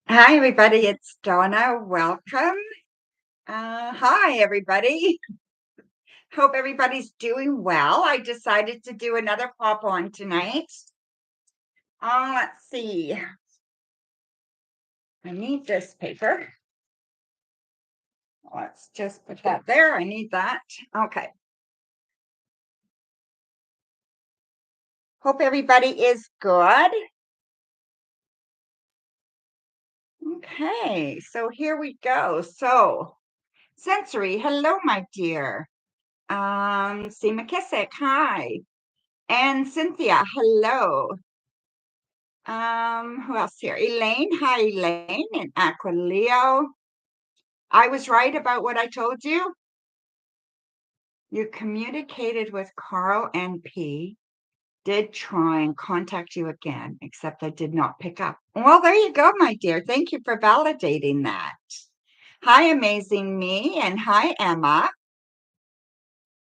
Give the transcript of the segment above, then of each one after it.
Hi, everybody. It's Donna. Welcome. Hi, everybody. Hope everybody's doing well. I decided to do another pop on tonight. Let's see. I need this paper. Let's just put that there. I need that. Okay. Hope everybody is good. Okay. So here we go. So, Sensory, hello, my dear. C. McKissick, hi. And Cynthia, hello. Who else here? Elaine. Hi, Elaine and Aquileo. I was right about what I told you. You communicated with Carl and P. Did try and contact you again, except I did not pick up. Well, there you go, my dear. Thank you for validating that. Hi, Amazing Me, and hi, Emma.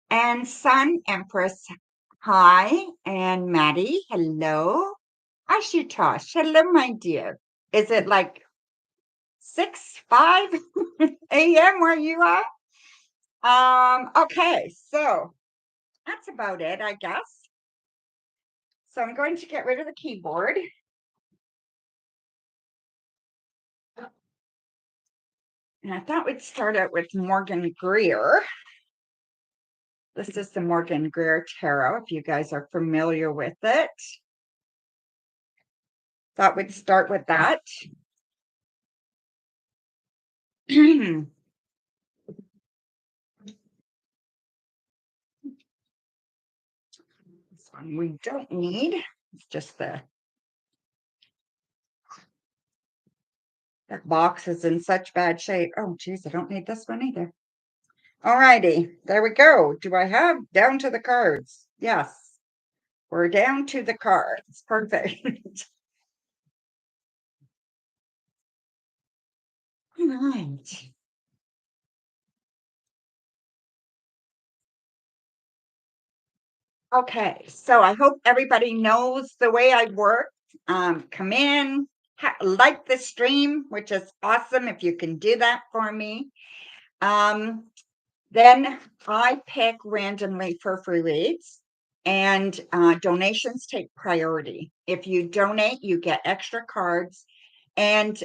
And Sun Empress, hi. And Maddie, hello. Ashutosh, hello, my dear. Is it like 5 a.m. where you are? Okay, so that's about it, I guess. So I'm going to get rid of the keyboard. And I thought we'd start out with Morgan Greer. This is the Morgan Greer Tarot, if you guys are familiar with it. Thought we'd start with that. This one we don't need. It's just that box is in such bad shape. Oh, geez, I don't need this one either. All righty, there we go. Do I have down to the cards? Yes, we're down to the cards. Perfect. All right. Okay, so I hope everybody knows the way I work. Come in, like the stream, which is awesome if you can do that for me. Then I pick randomly for free reads, and donations take priority. If you donate, you get extra cards, and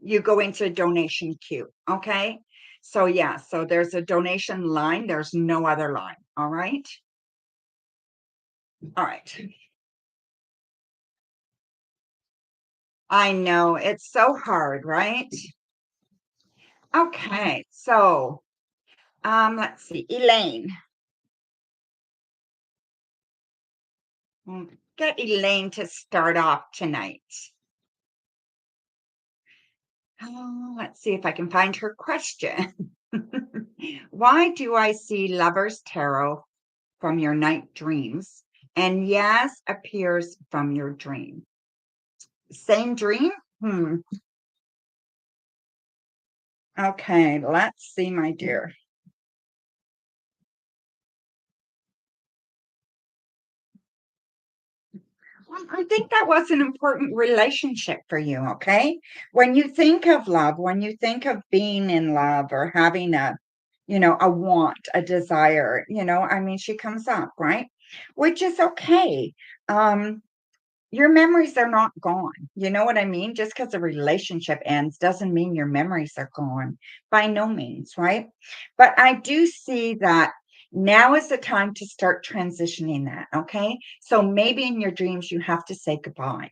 you go into a donation queue. Okay. So, yeah, so there's a donation line, there's no other line. All right. All right. I know it's so hard, right? Okay. So, let's see. Elaine. We'll get Elaine to start off tonight. Let's see if I can find her question. Why do I see Lover's Tarot from your night dreams? And yes, appears from your dream. Same dream? Okay, let's see, my dear. Well, I think that was an important relationship for you, okay? When you think of love, when you think of being in love or having a want, a desire, I mean, she comes up, right? Which is okay. Um, your memories are not gone. You know what I mean? Just because a relationship ends doesn't mean your memories are gone. By no means, right? But I do see that now is the time to start transitioning that. Okay. So maybe in your dreams, you have to say goodbye,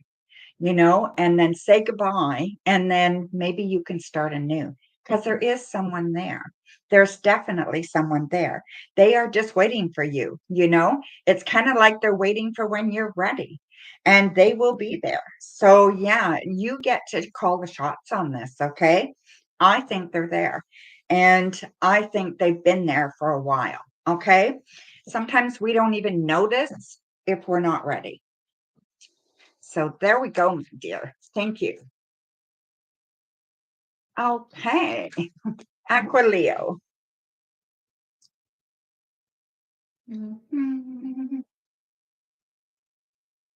and then say goodbye. And then maybe you can start anew because there is someone there. There's definitely someone there. They are just waiting for you. It's kind of like they're waiting for when you're ready, and they will be there. So, yeah, you get to call the shots on this. Okay. I think they're there. And I think they've been there for a while. Okay. Sometimes we don't even notice if we're not ready. So there we go, my dear. Thank you. Okay. Aquileo. Mhm.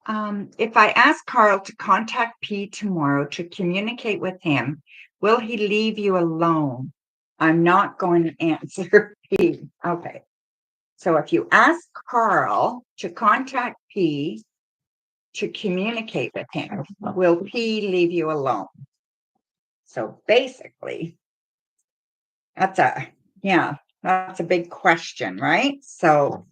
If I ask Carl to contact P tomorrow to communicate with him, will he leave you alone? I'm not going to answer P. Okay. So if you ask Carl to contact P to communicate with him, will P leave you alone? So basically, that's a big question, right? So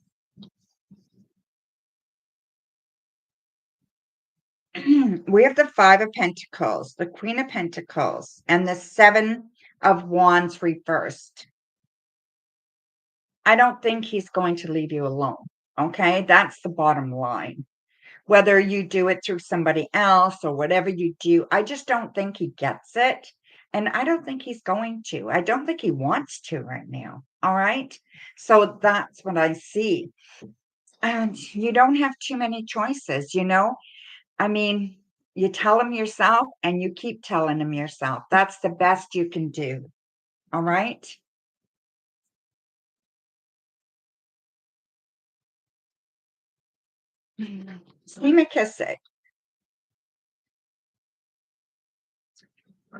we have the Five of Pentacles, the Queen of Pentacles, and the Seven of Wands reversed. I don't think he's going to leave you alone. Okay, that's the bottom line. Whether you do it through somebody else or whatever you do, I just don't think he gets it. And I don't think he's going to. I don't think he wants to right now. All right. So that's what I see. And you don't have too many choices, you know? I mean, you tell him yourself and you keep telling him yourself. That's the best you can do. All right. Semakisik.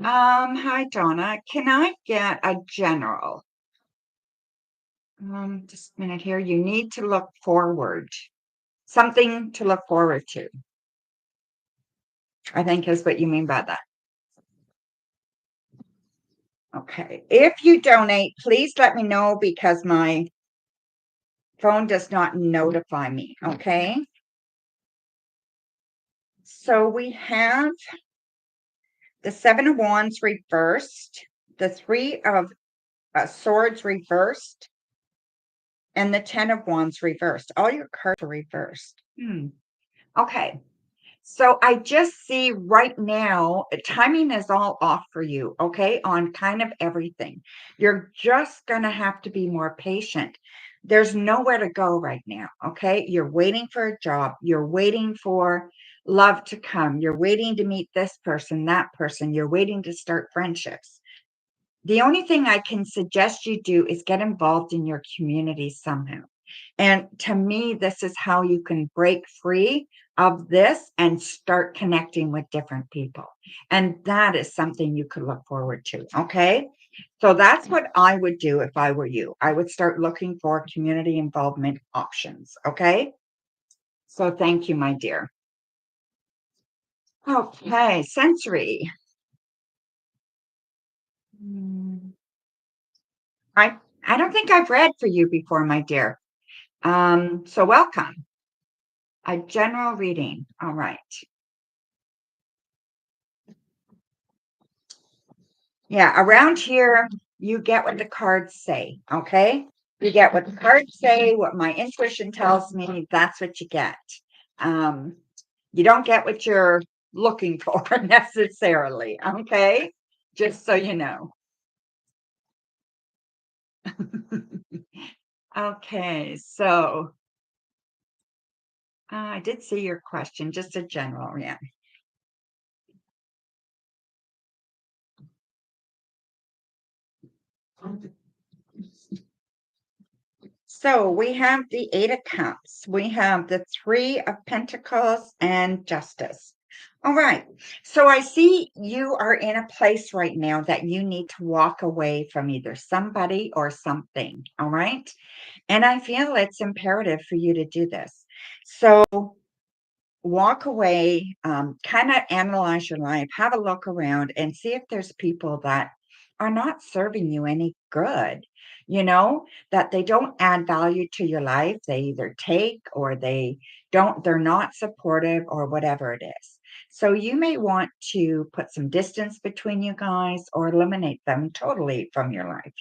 Hi Donna. Can I get a general? Just a minute here. You need to look forward. Something to look forward to, I think is what you mean by that. Okay. If you donate, please let me know because my phone does not notify me. Okay. So we have the Seven of Wands reversed, the Three of Swords reversed, and the Ten of Wands reversed. All your cards are reversed. Okay. So I just see right now, timing is all off for you, okay, on kind of everything. You're just going to have to be more patient. There's nowhere to go right now, okay? You're waiting for a job. You're waiting for love to come. You're waiting to meet this person, that person. You're waiting to start friendships. The only thing I can suggest you do is get involved in your community somehow. And to me, this is how you can break free of this and start connecting with different people. And that is something you could look forward to. Okay. So that's what I would do if I were you. I would start looking for community involvement options. Okay. So thank you, my dear. Okay. Sensory. Hmm. I don't think I've read for you before, my dear. So welcome. A general reading. All right. Yeah, around here, you get what the cards say, okay? You get what the cards say, what my intuition tells me, that's what you get. Um, you don't get what you're looking for necessarily, okay? Just so you know. Okay, so I did see your question, just a general, yeah. So we have the Eight of Cups, we have the Three of Pentacles and Justice. All right. So I see you are in a place right now that you need to walk away from either somebody or something. All right. And I feel it's imperative for you to do this. So walk away, kind of analyze your life, have a look around and see if there's people that are not serving you any good, that they don't add value to your life. They either take or they're not supportive or whatever it is. So you may want to put some distance between you guys or eliminate them totally from your life.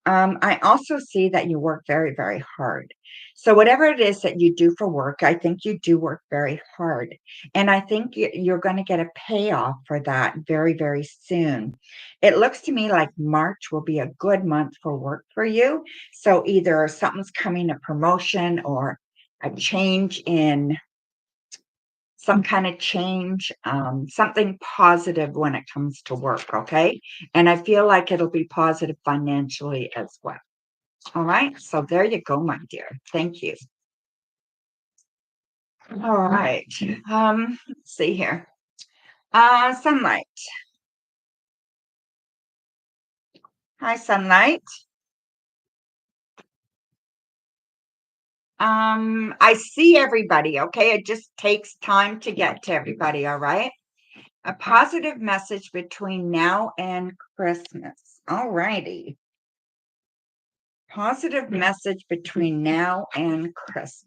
I also see that you work very, very hard. So whatever it is that you do for work, I think you do work very hard. And I think you're going to get a payoff for that very, very soon. It looks to me like March will be a good month for work for you. So either something's coming, a promotion or a change in some kind of change, something positive when it comes to work. Okay. And I feel like it'll be positive financially as well. All right. So there you go, my dear. Thank you. All right. Let's see here. Sunlight. Hi, sunlight. I see everybody, okay? It just takes time to get to everybody, all right? A positive message between now and Christmas. All righty. Positive message between now and Christmas.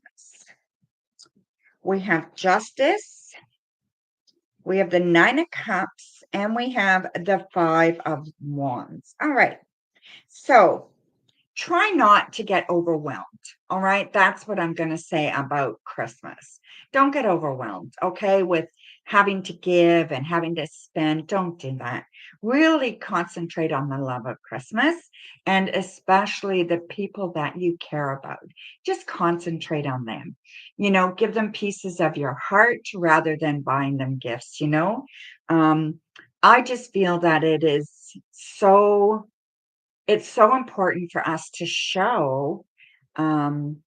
We have justice, we have the Nine of Cups, and we have the Five of Wands. All right. So try not to get overwhelmed. All right. That's what I'm going to say about Christmas. Don't get overwhelmed, okay, with having to give and having to spend. Don't do that. Really concentrate on the love of Christmas and especially the people that you care about. Just concentrate on them. Give them pieces of your heart rather than buying them gifts. Um, I just feel that it's so important for us to show um,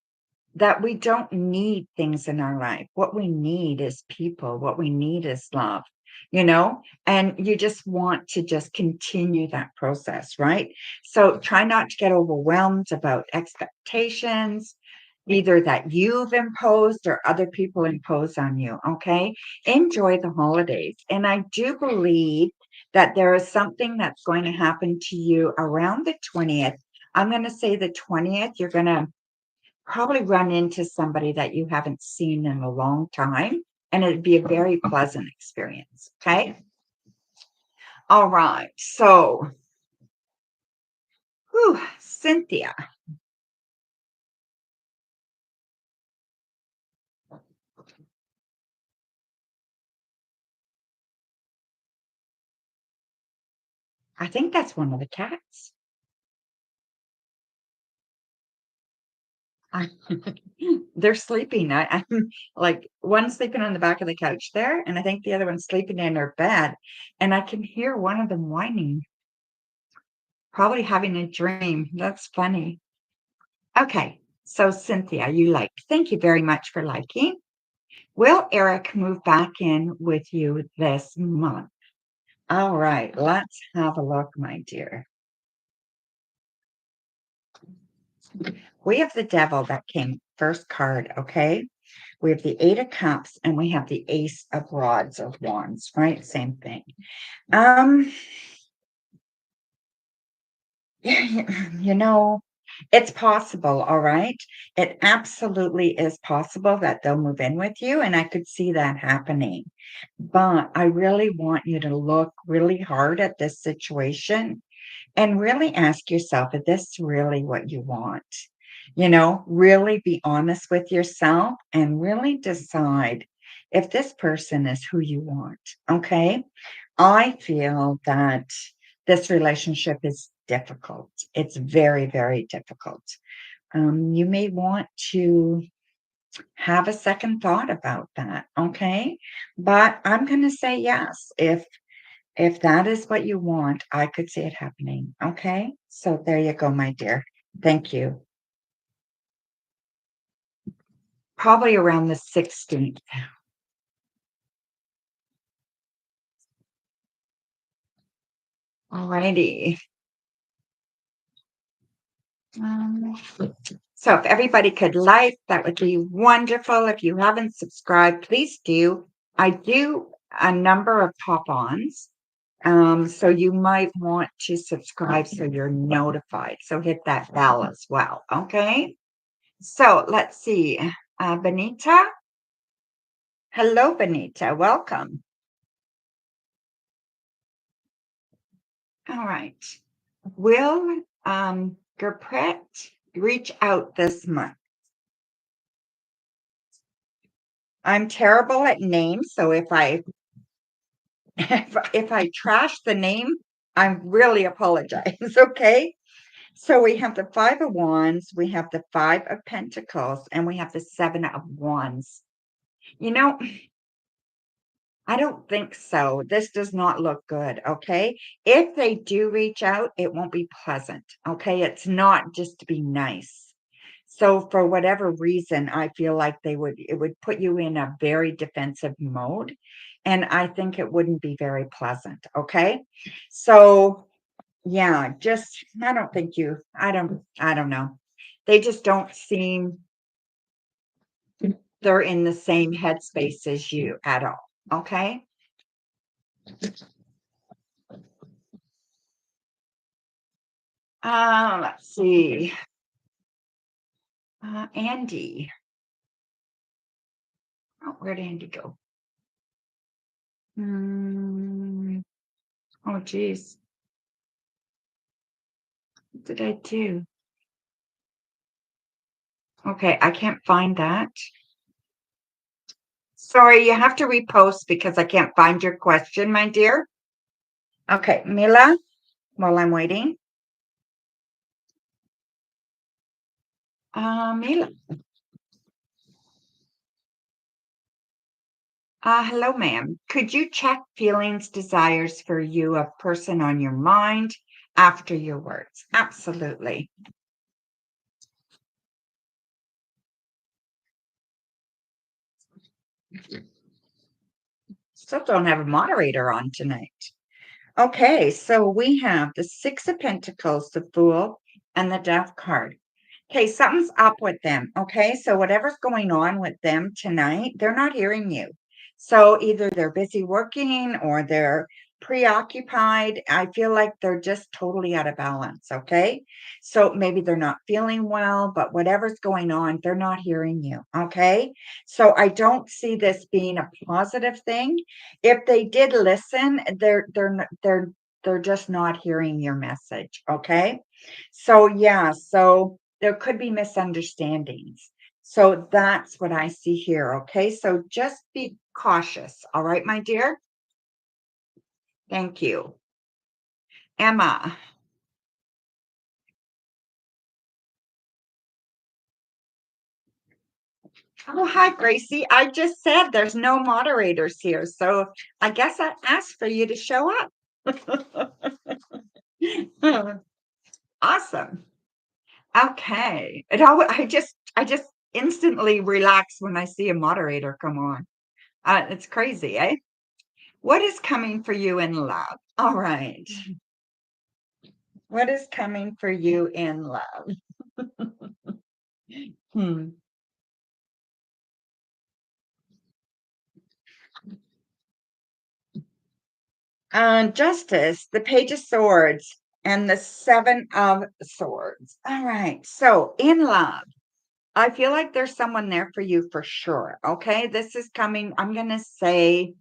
that we don't need things in our life. What we need is people. What we need is love, and you just want to just continue that process, right? So try not to get overwhelmed about expectations, either that you've imposed or other people impose on you, okay? Enjoy the holidays. And I do believe that there is something that's going to happen to you around the 20th. I'm going to say the 20th, you're going to probably run into somebody that you haven't seen in a long time, and it'd be a very pleasant experience. Okay. All right. So, Cynthia, I think that's one of the cats. I, they're sleeping. I'm like one sleeping on the back of the couch there, and I think the other one's sleeping in her bed. And I can hear one of them whining, probably having a dream. That's funny. Okay. So, Cynthia, thank you very much for liking. Will Eric move back in with you this month? All right, let's have a look, my dear. We have the devil that came first card, okay? We have the Eight of Cups and we have the Ace of Rods of Wands, right? Same thing. Um, you know, it's possible, all right? It absolutely is possible that they'll move in with you, and I could see that happening. But I really want you to look really hard at this situation and really ask yourself, is this really what you want? Really be honest with yourself and really decide if this person is who you want. Okay. I feel that this relationship is difficult. It's very, very difficult. You may want to have a second thought about that. Okay. But I'm going to say yes. If that is what you want, I could see it happening. Okay. So there you go, my dear. Thank you. Probably around the 16th. All righty. Um, so if everybody could like, that would be wonderful. If you haven't subscribed, please do. I do a number of pop-ons. So you might want to subscribe so you're notified. So hit that bell as well. Okay. So let's see. Benita. Hello, Benita. Welcome. All right. Will Gerpret reach out this month? I'm terrible at names, so if I if I trash the name, I really apologize. Okay. So we have the Five of Wands, we have the Five of Pentacles, and we have the Seven of Wands. You know, I don't think so. This does not look good. Okay. If they do reach out, it won't be pleasant. Okay. It's not just to be nice. So for whatever reason, I feel like it would put you in a very defensive mode. And I think it wouldn't be very pleasant. Okay. So yeah, just I don't know. They just don't seem they're in the same headspace as you at all. Okay. Let's see. Andy. Oh, where'd Andy go? Hmm. Oh, geez. What did I do? Okay, I can't find that. Sorry, you have to repost because I can't find your question, my dear. Okay, Mila, while I'm waiting. Mila. Hello, ma'am. Could you check feelings, desires for you, a person on your mind after your words? Absolutely. Still don't have a moderator on tonight. Okay, so we have the Six of Pentacles, the Fool, and the Death card. Okay, something's up with them. Okay, so whatever's going on with them tonight, they're not hearing you. So either they're busy working or they're preoccupied. I feel like they're just totally out of balance. Okay, so maybe they're not feeling well, but whatever's going on, they're not hearing you. Okay, so I don't see this being a positive thing. If they did listen, they're just not hearing your message. Okay, so yeah, so there could be misunderstandings. So that's what I see here. Okay. So just be cautious. All right, my dear. Thank you. Emma. Oh, hi, Gracie. I just said there's no moderators here. So I guess I asked for you to show up. Awesome. Okay. I just instantly relax when I see a moderator come on. It's crazy, eh? What is coming for you in love? All right. What is coming for you in love? Hmm. Justice, the Page of Swords, and the Seven of Swords. All right. So in love, I feel like there's someone there for you for sure. Okay. This is coming. I'm going to say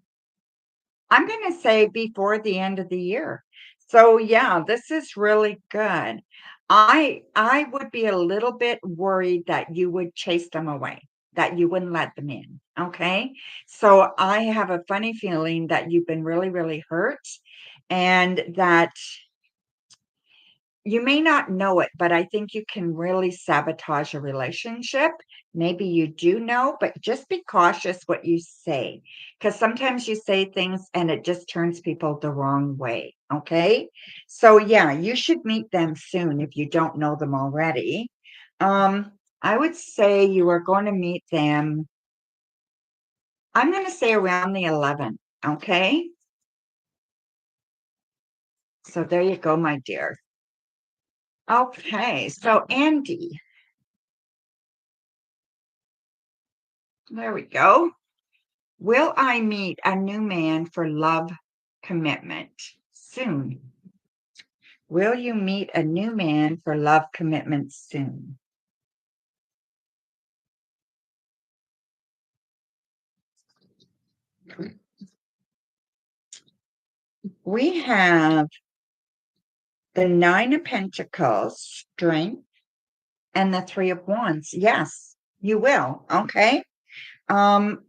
before the end of the year. So yeah, this is really good. I would be a little bit worried that you would chase them away, that you wouldn't let them in. Okay? So I have a funny feeling that you've been really, really hurt and that you may not know it, but I think you can really sabotage a relationship. Maybe you do know, but just be cautious what you say because sometimes you say things and it just turns people the wrong way. Okay. So, yeah, you should meet them soon if you don't know them already. I would say you are going to meet them. I'm going to say around the 11th. Okay. So, there you go, my dear. Okay. So, Andy, there we go. Will I meet a new man for love commitment soon? Will you meet a new man for love commitment soon? We have the Nine of Pentacles, Strength, and the Three of Wands. Yes, you will. Okay. Um,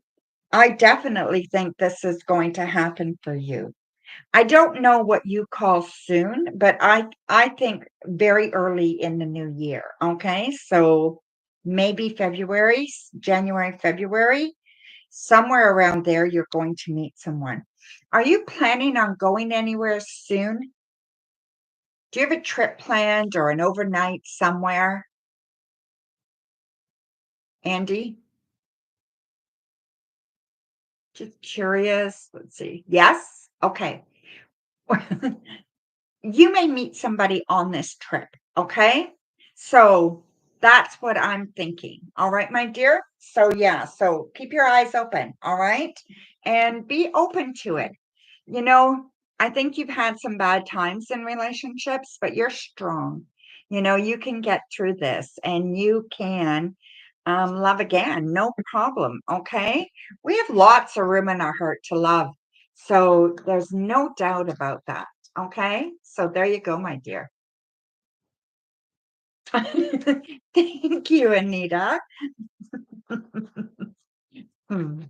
I definitely think this is going to happen for you. I don't know what you call soon, but I think very early in the new year. Okay, so maybe February, January, February, somewhere around there, you're going to meet someone. Are you planning on going anywhere soon? Do you have a trip planned or an overnight somewhere? Andy? Just curious. Let's see. Yes? Okay. You may meet somebody on this trip, okay? So that's what I'm thinking. All right, my dear. So yeah, so keep your eyes open, all right? And be open to it. You know, I think you've had some bad times in relationships, but you're strong. You can get through this and you can love again, no problem, okay? We have lots of room in our heart to love. So there's no doubt about that. Okay, so there you go, my dear. Thank you, Anita. Hmm.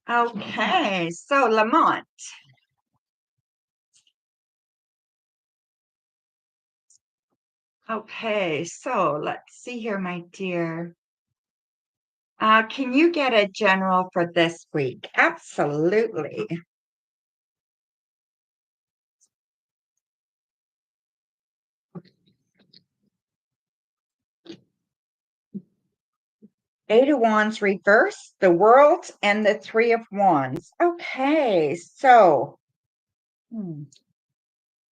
Okay, so Lamont. Okay, so let's see here, my dear. Can you get a general for this week? Absolutely. Eight of Wands reverse, the World, and the Three of Wands. Okay, so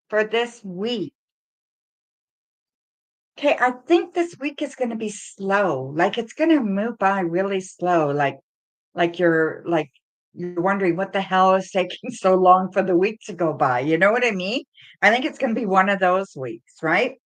for this week. Okay, I think this week is going to be slow. Like it's going to move by really slow. Like you're wondering what the hell is taking so long for the week to go by. You know what I mean? I think it's going to be one of those weeks, right?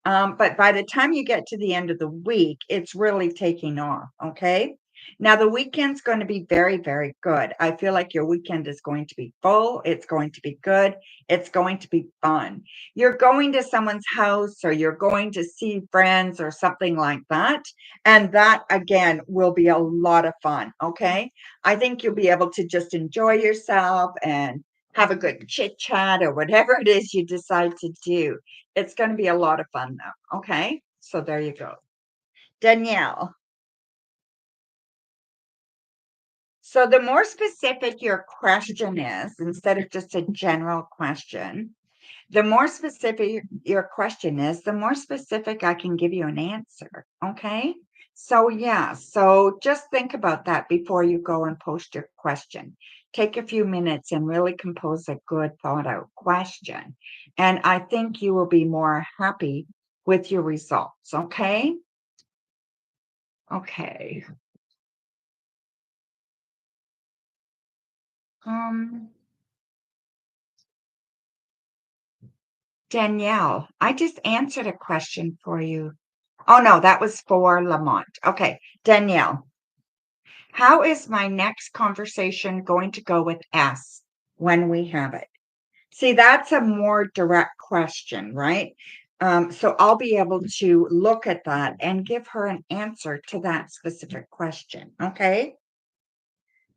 But by the time you get to the end of the week, it's really taking off. Okay. Now, the weekend's going to be very, very good. I feel like your weekend is going to be full. It's going to be good. It's going to be fun. You're going to someone's house or you're going to see friends or something like that. And that, again, will be a lot of fun. Okay. I think you'll be able to just enjoy yourself and have a good chit chat or whatever it is you decide to do. It's going to be a lot of fun though. Okay. So there you go. Danielle. So the more specific your question is, instead of just a general question, the more specific your question is, the more specific I can give you an answer. Okay. So, yeah. So just think about that before you go and post your question. Take a few minutes and really compose a good thought out question. And I think you will be more happy with your results. Okay. Okay. Um, Danielle, I just answered a question for you. Oh no, that was for Lamont. Okay, Danielle, how is my next conversation going to go with S when we have it? See, that's a more direct question, right? So I'll be able to look at that and give her an answer to that specific question. Okay.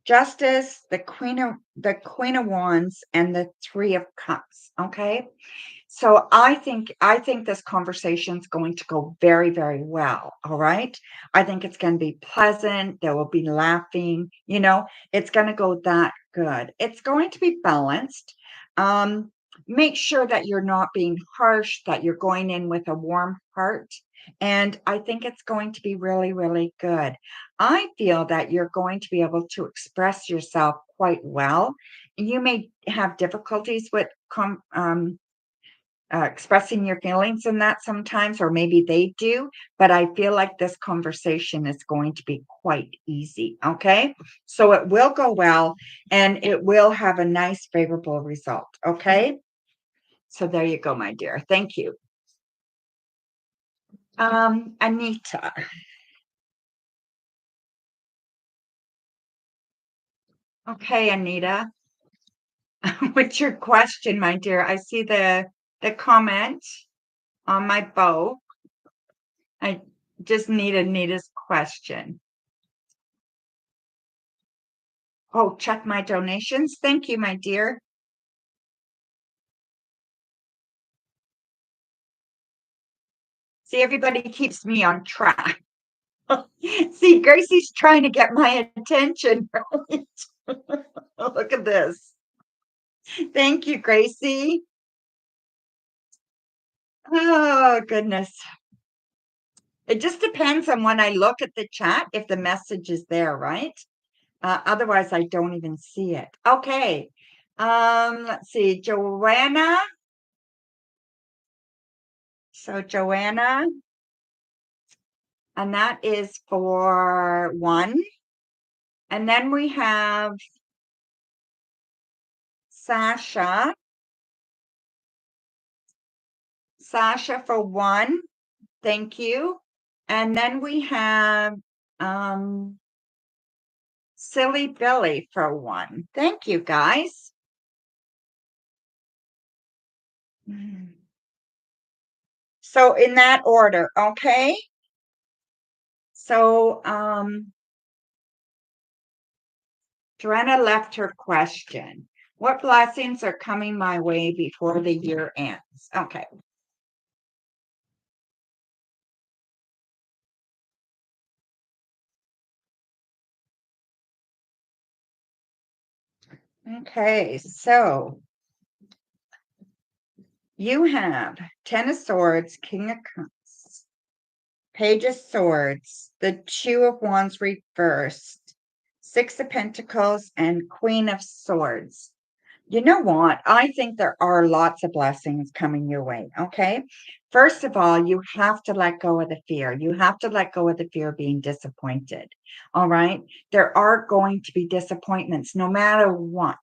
Justice, the Queen of Wands, and the Three of Cups. Okay. So I think this conversation is going to go very, very well. All right. I think it's going to be pleasant. There will be laughing, it's going to go that good. It's going to be balanced. Um, Make sure that you're not being harsh, that you're going in with a warm heart. And I think it's going to be really, really good. I feel that you're going to be able to express yourself quite well. You may have difficulties with expressing your feelings in that sometimes, or maybe they do, but I feel like this conversation is going to be quite easy. Okay. So it will go well and it will have a nice, favorable result. Okay. So there you go, my dear. Thank you. Anita. Okay, Anita. What's your question, my dear? I see the comment on my bow. I just need Anita's question. Oh, check my donations. Thank you, my dear. See, everybody keeps me on track. See, Gracie's trying to get my attention, right? Look at this. Thank you, Gracie. Oh, goodness. It just depends on when I look at the chat if the message is there, right? Otherwise, I don't even see it. Okay. Let's see. Joanna. So Joanna, and that is for 1. And then we have Sasha. Sasha for 1. Thank you. And then we have um Silly Billy for 1. Thank you, guys. So in that order, okay? So Joanna left her question. What blessings are coming my way before the year ends? Okay. Okay, so you have 10 of Swords, King of Cups, Page of Swords, the 2 of Wands reversed, 6 of Pentacles, and Queen of Swords. You know what? I think there are lots of blessings coming your way. Okay. First of all, you have to let go of the fear. You have to let go of the fear of being disappointed. All right. There are going to be disappointments no matter what.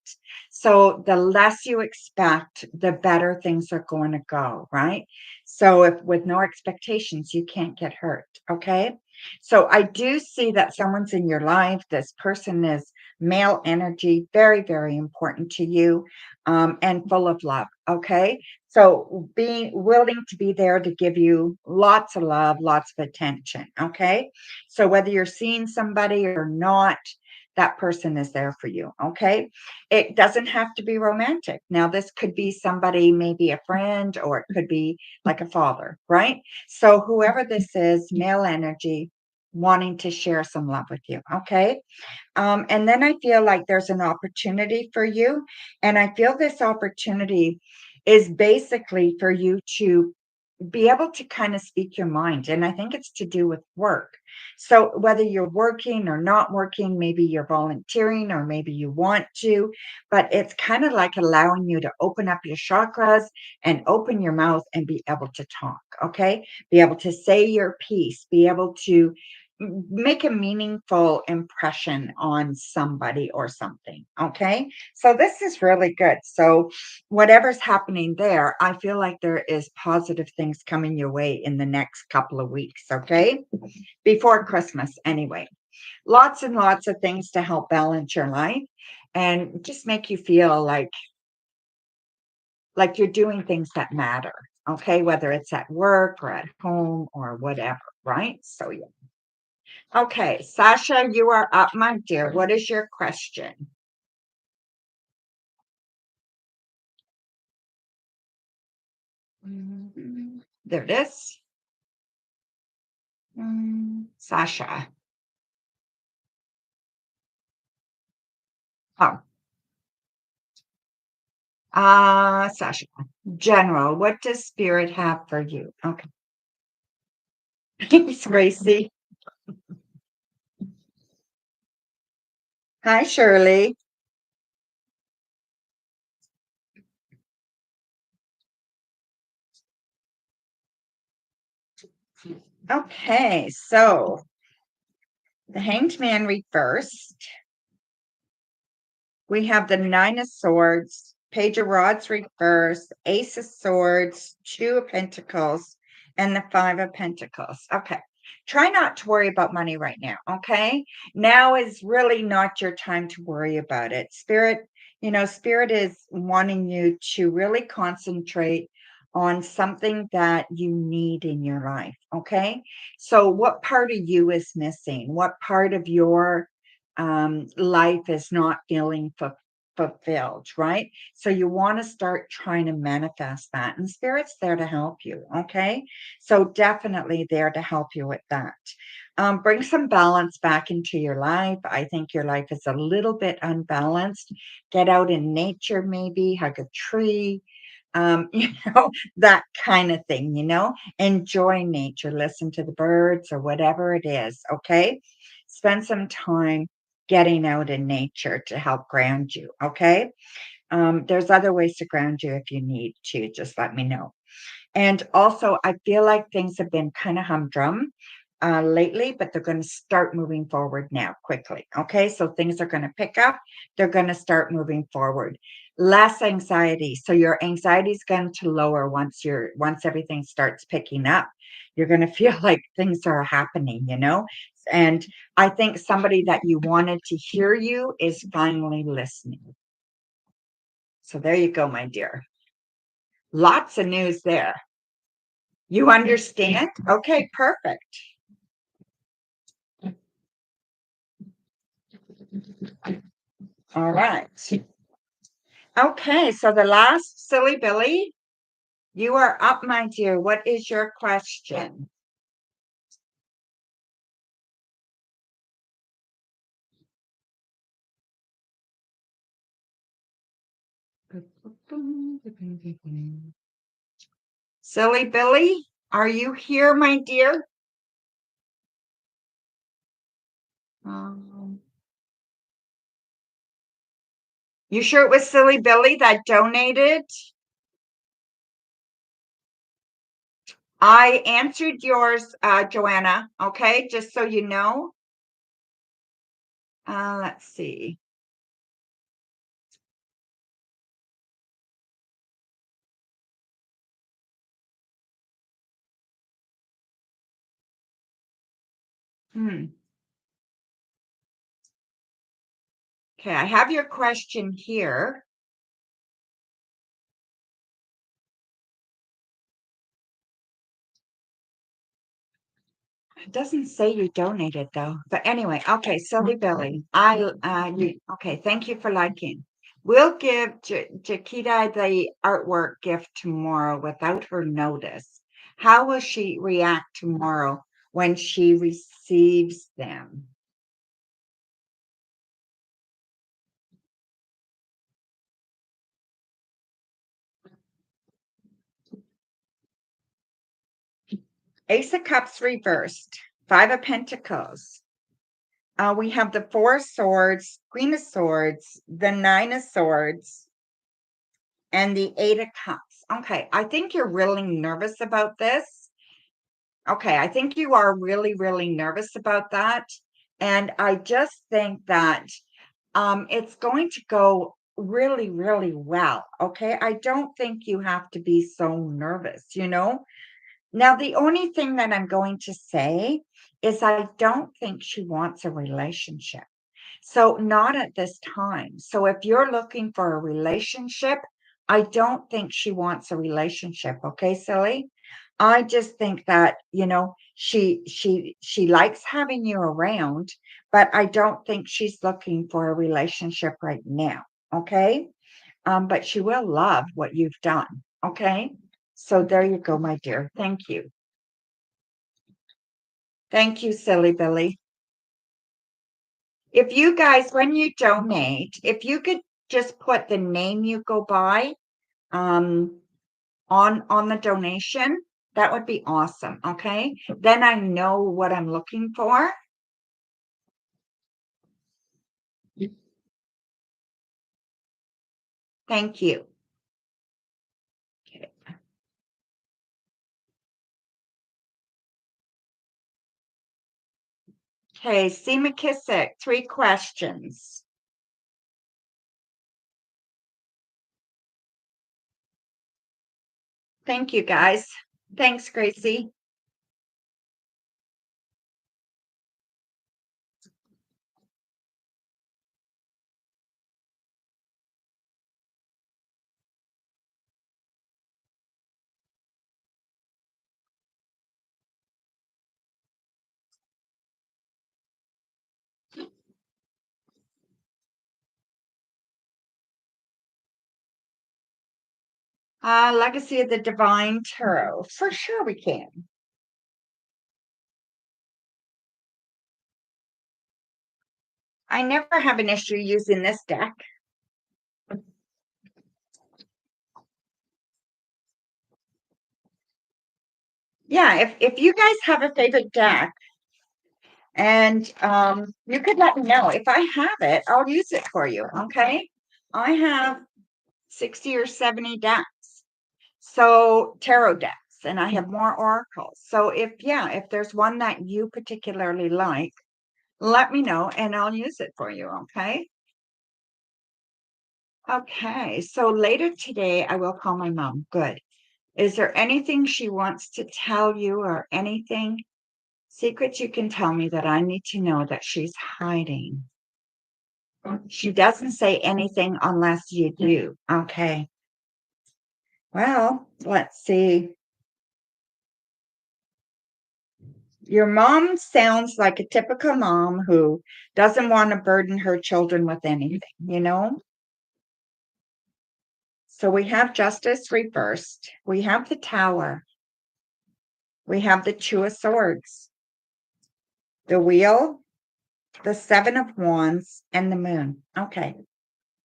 So the less you expect, the better things are going to go. Right. So if with no expectations, you can't get hurt. Okay. So I do see that someone's in your life. This person is male energy, very, very important to you, and full of love. Okay. So being willing to be there to give you lots of love, lots of attention. Okay. So whether you're seeing somebody or not, that person is there for you. Okay. It doesn't have to be romantic. Now, this could be somebody, maybe a friend, or it could be like a father, right? So whoever this is, male energy, wanting to share some love with you. Okay. And then I feel like there's an opportunity for you. And I feel this opportunity is basically for you to be able to kind of speak your mind. And I think it's to do with work. So whether you're working or not working, maybe you're volunteering or maybe you want to, but it's kind of like allowing you to open up your chakras and open your mouth and be able to talk. Okay. Be able to say your piece, be able to make a meaningful impression on somebody or something. Okay. So this is really good. So whatever's happening there, I feel like there is positive things coming your way in the next couple of weeks. Okay. Before Christmas, anyway. Lots and lots of things to help balance your life and just make you feel like you're doing things that matter. Okay. Whether it's at work or at home or whatever. Right. So, yeah. Okay, Sasha, you are up, my dear. What is your question? There it is. Sasha. Oh, Sasha. General, what does spirit have for you? Okay. Thanks, Gracie. Hi, Shirley. Okay, so the Hanged Man reversed. We have the 9 of Swords, Page of Rods reversed, Ace of Swords, 2 of Pentacles, and the 5 of Pentacles. Okay. Try not to worry about money right now. Okay. Now is really not your time to worry about it. Spirit is wanting you to really concentrate on something that you need in your life. Okay. So, what part of you is missing? What part of your life is not feeling fulfilled, right? So you want to start trying to manifest that, and spirit's there to help you. Okay, so definitely there to help you with that. Bring some balance back into your life. I think your life is a little bit unbalanced. Get out in nature, maybe hug a tree, you know, that kind of thing, you know, enjoy nature, listen to the birds or whatever it is. Okay. Spend some time getting out in nature to help ground you. Okay. There's other ways to ground you if you need to, just let me know. And also, I feel like things have been kind of humdrum lately, but they're going to start moving forward now quickly. Okay, so things are going to pick up. They're going to start moving forward. Less anxiety. So your anxiety is going to lower once everything starts picking up. You're going to feel like things are happening, you know. And I think somebody that you wanted to hear you is finally listening. So there you go, my dear. Lots of news there. You understand? Okay, perfect. All right. Okay, so the last silly Billy, you are up, my dear. What is your question? Silly Billy, are you here, my dear? Um, you sure it was Silly Billy that donated? I answered yours, Joanna. Okay, just so you know. Let's see. Hmm. Okay, I have your question here. It doesn't say you donated though. But anyway, okay, Silly Billy. Okay, thank you for liking. We'll give Jaquita the artwork gift tomorrow without her notice. How will she react tomorrow when she receives them? Ace of Cups reversed, Five of Pentacles. We have the Four of Swords, Queen of Swords, the Nine of Swords, and the Eight of Cups. Okay, I think you're really nervous about this. Okay, I think you are really, really nervous about that. And I just think that it's going to go really, really well. Okay, I don't think you have to be so nervous, you know? Now, the only thing that I'm going to say is I don't think she wants a relationship. So, not at this time. So, if you're looking for a relationship, I don't think she wants a relationship. Okay, silly. I just think that, you know, she likes having you around, but I don't think she's looking for a relationship right now. Okay. But she will love what you've done. Okay. So there you go, my dear. Thank you. Thank you, silly Billy. If you guys, when you donate, if you could just put the name you go by um on the donation, that would be awesome. Okay. Then I know what I'm looking for. Thank you. Okay. Okay, C. McKissick, 3 questions. Thank you, guys. Thanks, Gracie. Legacy of the Divine Tarot. For sure we can. I never have an issue using this deck. Yeah, if you guys have a favorite deck, and you could let me know. If I have it, I'll use it for you. Okay. I have 60 or 70 decks. So tarot decks, and I have more oracles. So if there's one that you particularly like, let me know and I'll use it for you. Okay. Okay. So later today, I will call my mom. Good. Is there anything she wants to tell you or anything secrets you can tell me that I need to know that she's hiding? She doesn't say anything unless you do. Okay. Well, let's see. Your mom sounds like a typical mom who doesn't want to burden her children with anything? So we have justice reversed. We have the tower. We have the two of swords, the wheel, the seven of wands, and the moon. Okay.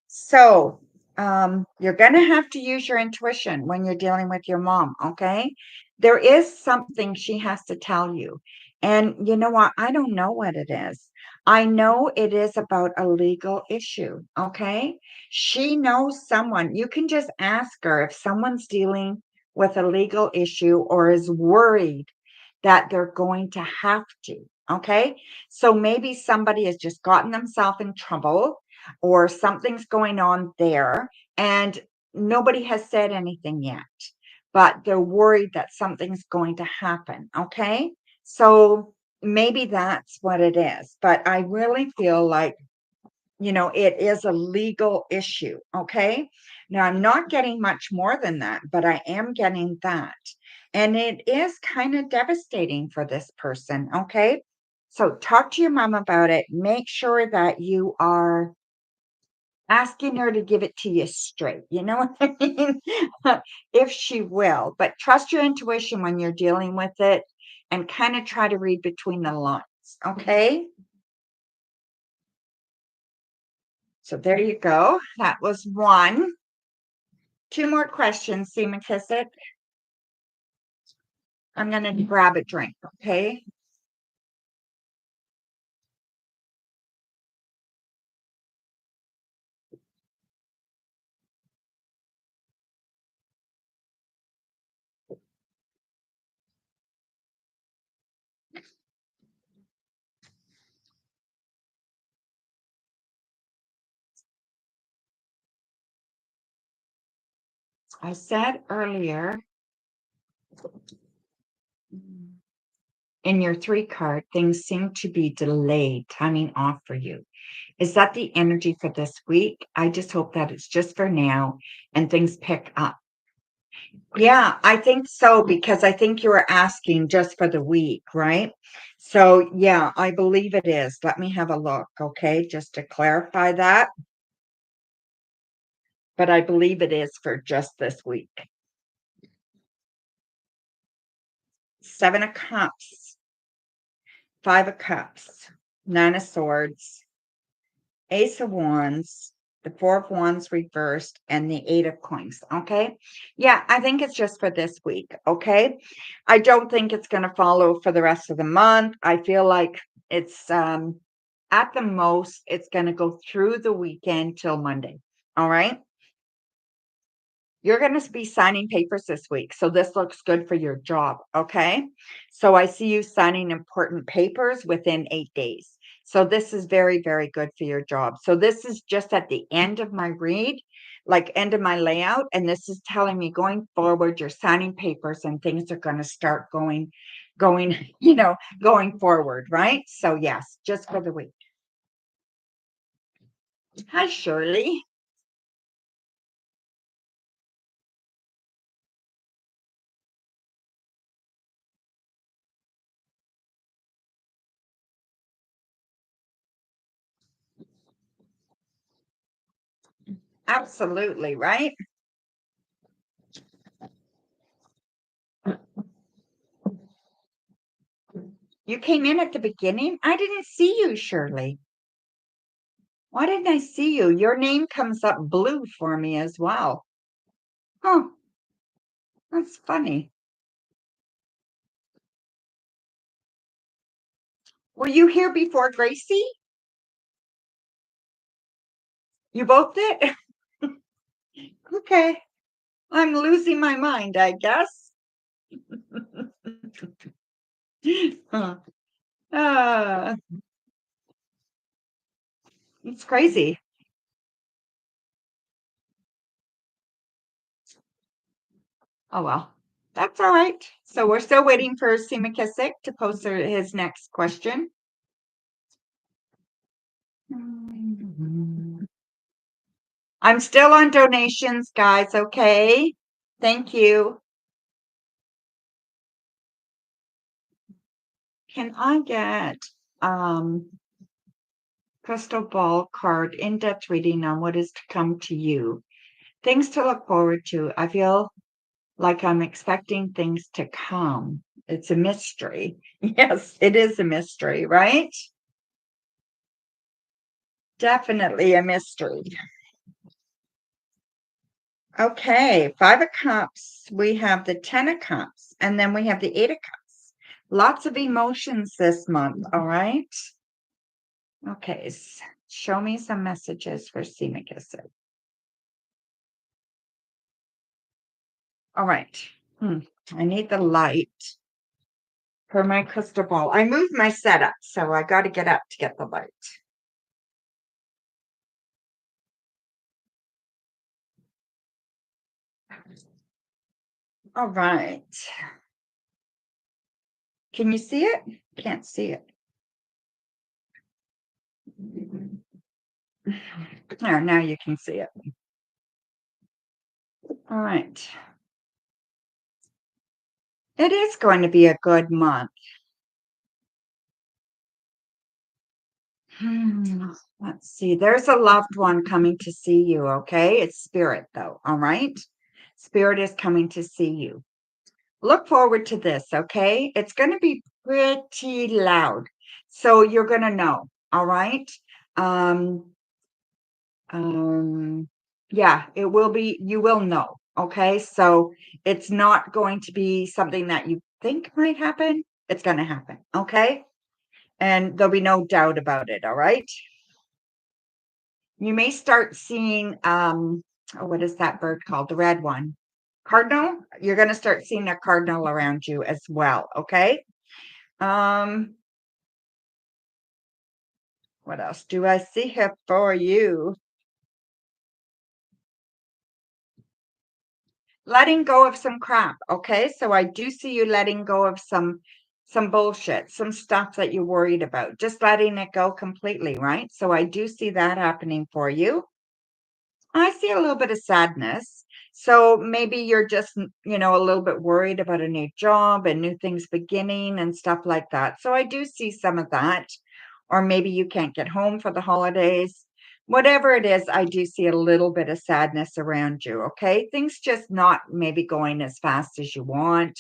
So, you're going to have to use your intuition when you're dealing with your mom, okay? There is something she has to tell you. And you know what? I don't know what it is. I know it is about a legal issue, okay? She knows someone. You can just ask her if someone's dealing with a legal issue or is worried that they're going to have to, okay? So maybe somebody has just gotten themselves in trouble or something's going on there and nobody has said anything yet, but they're worried that something's going to happen. Okay. So maybe that's what it is. But I really feel like, it is a legal issue. Okay. Now I'm not getting much more than that, but I am getting that. And it is kind of devastating for this person. Okay. So talk to your mom about it. Make sure that you are asking her to give it to you straight. You know what I mean? If she will, but trust your intuition when you're dealing with it and kind of try to read between the lines. Okay. So there you go. That was one. Two more questions, see McKissick. I'm going to grab a drink. Okay. I said earlier in your three card, things seem to be delayed, timing off for you. Is that the energy for this week? I just hope that it's just for now and things pick up. Yeah, I think so because I think you were asking just for the week, right? So, yeah, I believe it is. Let me have a look, okay, just to clarify that. But I believe it is for just this week. Seven of Cups, Five of Cups, Nine of Swords, Ace of Wands, the Four of Wands reversed, and the Eight of Coins. Okay. Yeah, I think it's just for this week. Okay. I don't think it's going to follow for the rest of the month. I feel like it's at the most, it's going to go through the weekend till Monday. All right. You're going to be signing papers this week. So this looks good for your job. Okay. So I see you signing important papers within 8 days. So this is very, very good for your job. So this is just at the end of my read, like end of my layout. And this is telling me going forward, you're signing papers and things are going to start going, going forward. Right. So yes, just for the week. Hi, Shirley. Absolutely. Right. You came in at the beginning? I didn't see you, Shirley. Why didn't I see you? Your name comes up blue for me as well. Huh, that's funny. Were you here before Gracie? You both did? Okay. I'm losing my mind, I guess. Huh. Uh, it's crazy. Oh well. That's all right. So we're still waiting for Sima Kasich to post his next question. I'm still on donations, guys, okay? Thank you. Can I get crystal ball card in-depth reading on what is to come to you? Things to look forward to. I feel like I'm expecting things to come. It's a mystery. Yes, it is a mystery, right? Definitely a mystery. Okay, Five of Cups. We have the Ten of Cups, and then we have the Eight of Cups. Lots of emotions this month, all right? Okay, show me some messages for Simikasa. All right. I need the light for my crystal ball. I moved my setup, so I got to get up to get the light. All right. Can you see it? Can't see it. There, now you can see it. All right. It is going to be a good month. Let's see. There's a loved one coming to see you, okay? It's spirit, though, all right? Spirit is coming to see you. Look forward to this, okay? It's going to be pretty loud. So you're going to know, all right? Um, yeah, it will be, you will know, okay? So it's not going to be something that you think might happen. It's going to happen, okay? And there'll be no doubt about it, all right? You may start seeing, what is that bird called? The red one. Cardinal. You're going to start seeing a cardinal around you as well, okay? Um, what else do I see here for you? Letting go of some crap, okay? So I do see you letting go of some bullshit, some stuff that you're worried about, just letting it go completely, right? So I do see that happening for you. I see a little bit of sadness. So maybe you're just, a little bit worried about a new job and new things beginning and stuff like that. So I do see some of that. Or maybe you can't get home for the holidays. Whatever it is, I do see a little bit of sadness around you. Okay. Things just not maybe going as fast as you want,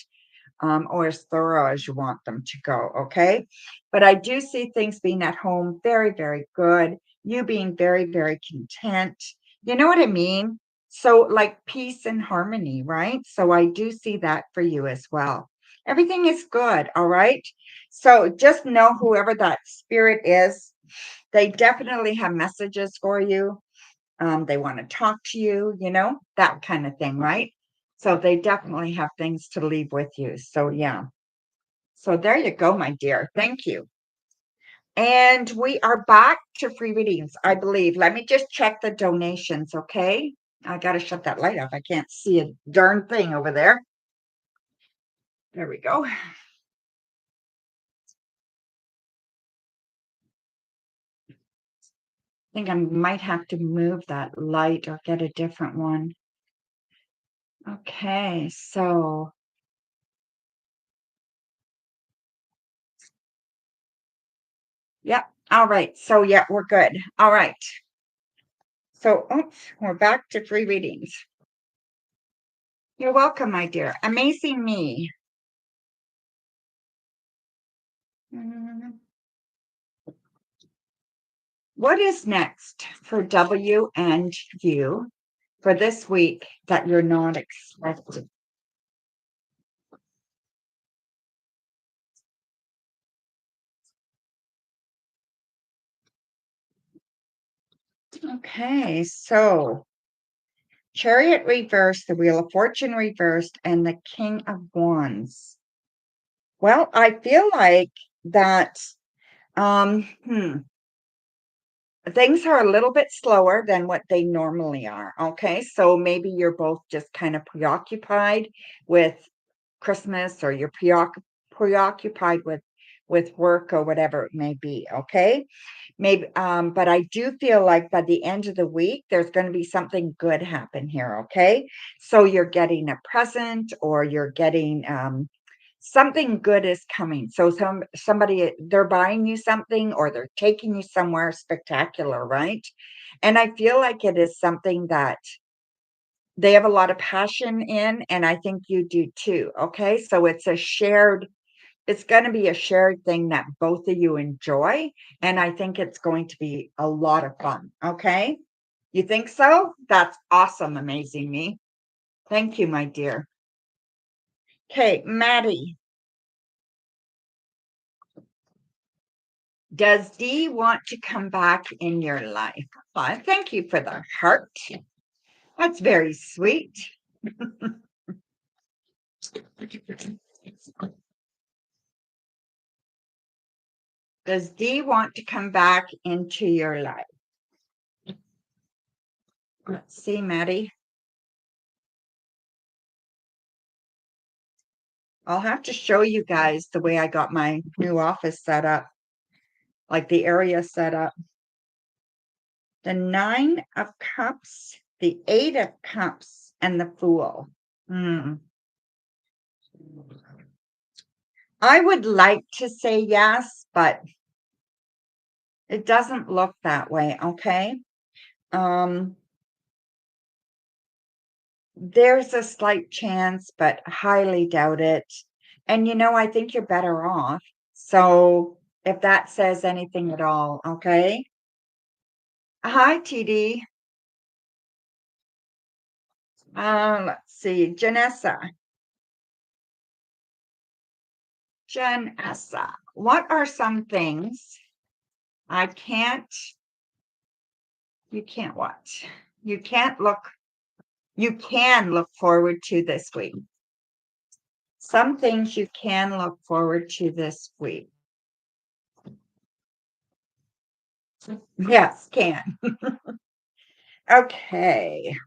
or as thorough as you want them to go. Okay. But I do see things being at home very, very good. You being very, very content. You know what I mean? So, like peace and harmony, right? So, I do see that for you as well. Everything is good. All right. So, just know whoever that spirit is, they definitely have messages for you. They want to talk to you, that kind of thing, right? So they definitely have things to leave with you. So, yeah. So there you go, my dear. Thank you. And we are back to free readings, I believe. Let me just check the donations, okay? I got to shut that light off. I can't see a darn thing over there. There we go. I think I might have to move that light or get a different one. Okay, so yeah. All right. So yeah, we're good. All right. So oops, we're back to free readings. You're welcome, my dear. Amazing me. Mm, What is next for W and you for this week that you're not expecting? Okay, so Chariot reversed, the Wheel of Fortune reversed, and the King of Wands. Well, I feel like that um hmm, things are a little bit slower than what they normally are. Okay, so maybe you're both just kind of preoccupied with Christmas, or you're preoccupied with work or whatever it may be. Okay, maybe but I do feel like by the end of the week there's going to be something good happen here. Okay, so you're getting a present, or you're getting something good is coming. So somebody, they're buying you something, or they're taking you somewhere spectacular, right? And I feel like it is something that they have a lot of passion in, and I think you do too. Okay, so it's going to be a shared thing that both of you enjoy, and I think it's going to be a lot of fun. Okay, you think so? That's awesome. Amazing me. Thank you, my dear. Okay, Maddie. Does Dee want to come back in your life? Well, thank you for the heart. That's very sweet. Does Dee want to come back into your life? Let's see, Maddie. I'll have to show you guys the way I got my new office set up, like the area set up. The Nine of Cups, the Eight of Cups, and the Fool. Hmm. I would like to say yes, but it doesn't look that way. Okay. Um, there's a slight chance, but highly doubt it. And I think you're better off. So if that says anything at all, okay. Hi, TD. Let's see, Janessa, what are some things I can't, you can't what? You can't look, you can look forward to this week. Some things you can look forward to this week. Yes, can. Okay.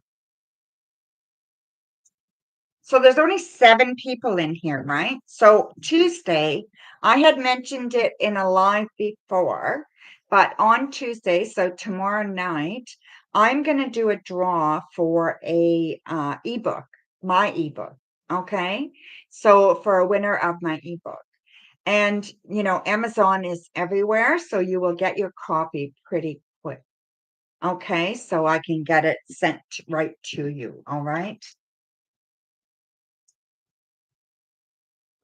So there's only 7 people in here, right? So Tuesday, I had mentioned it in a live before, but on Tuesday, so tomorrow night, I'm going to do a draw for a ebook, my ebook. Okay. So for a winner of my ebook. And, Amazon is everywhere, so you will get your copy pretty quick. Okay. So I can get it sent right to you. All right.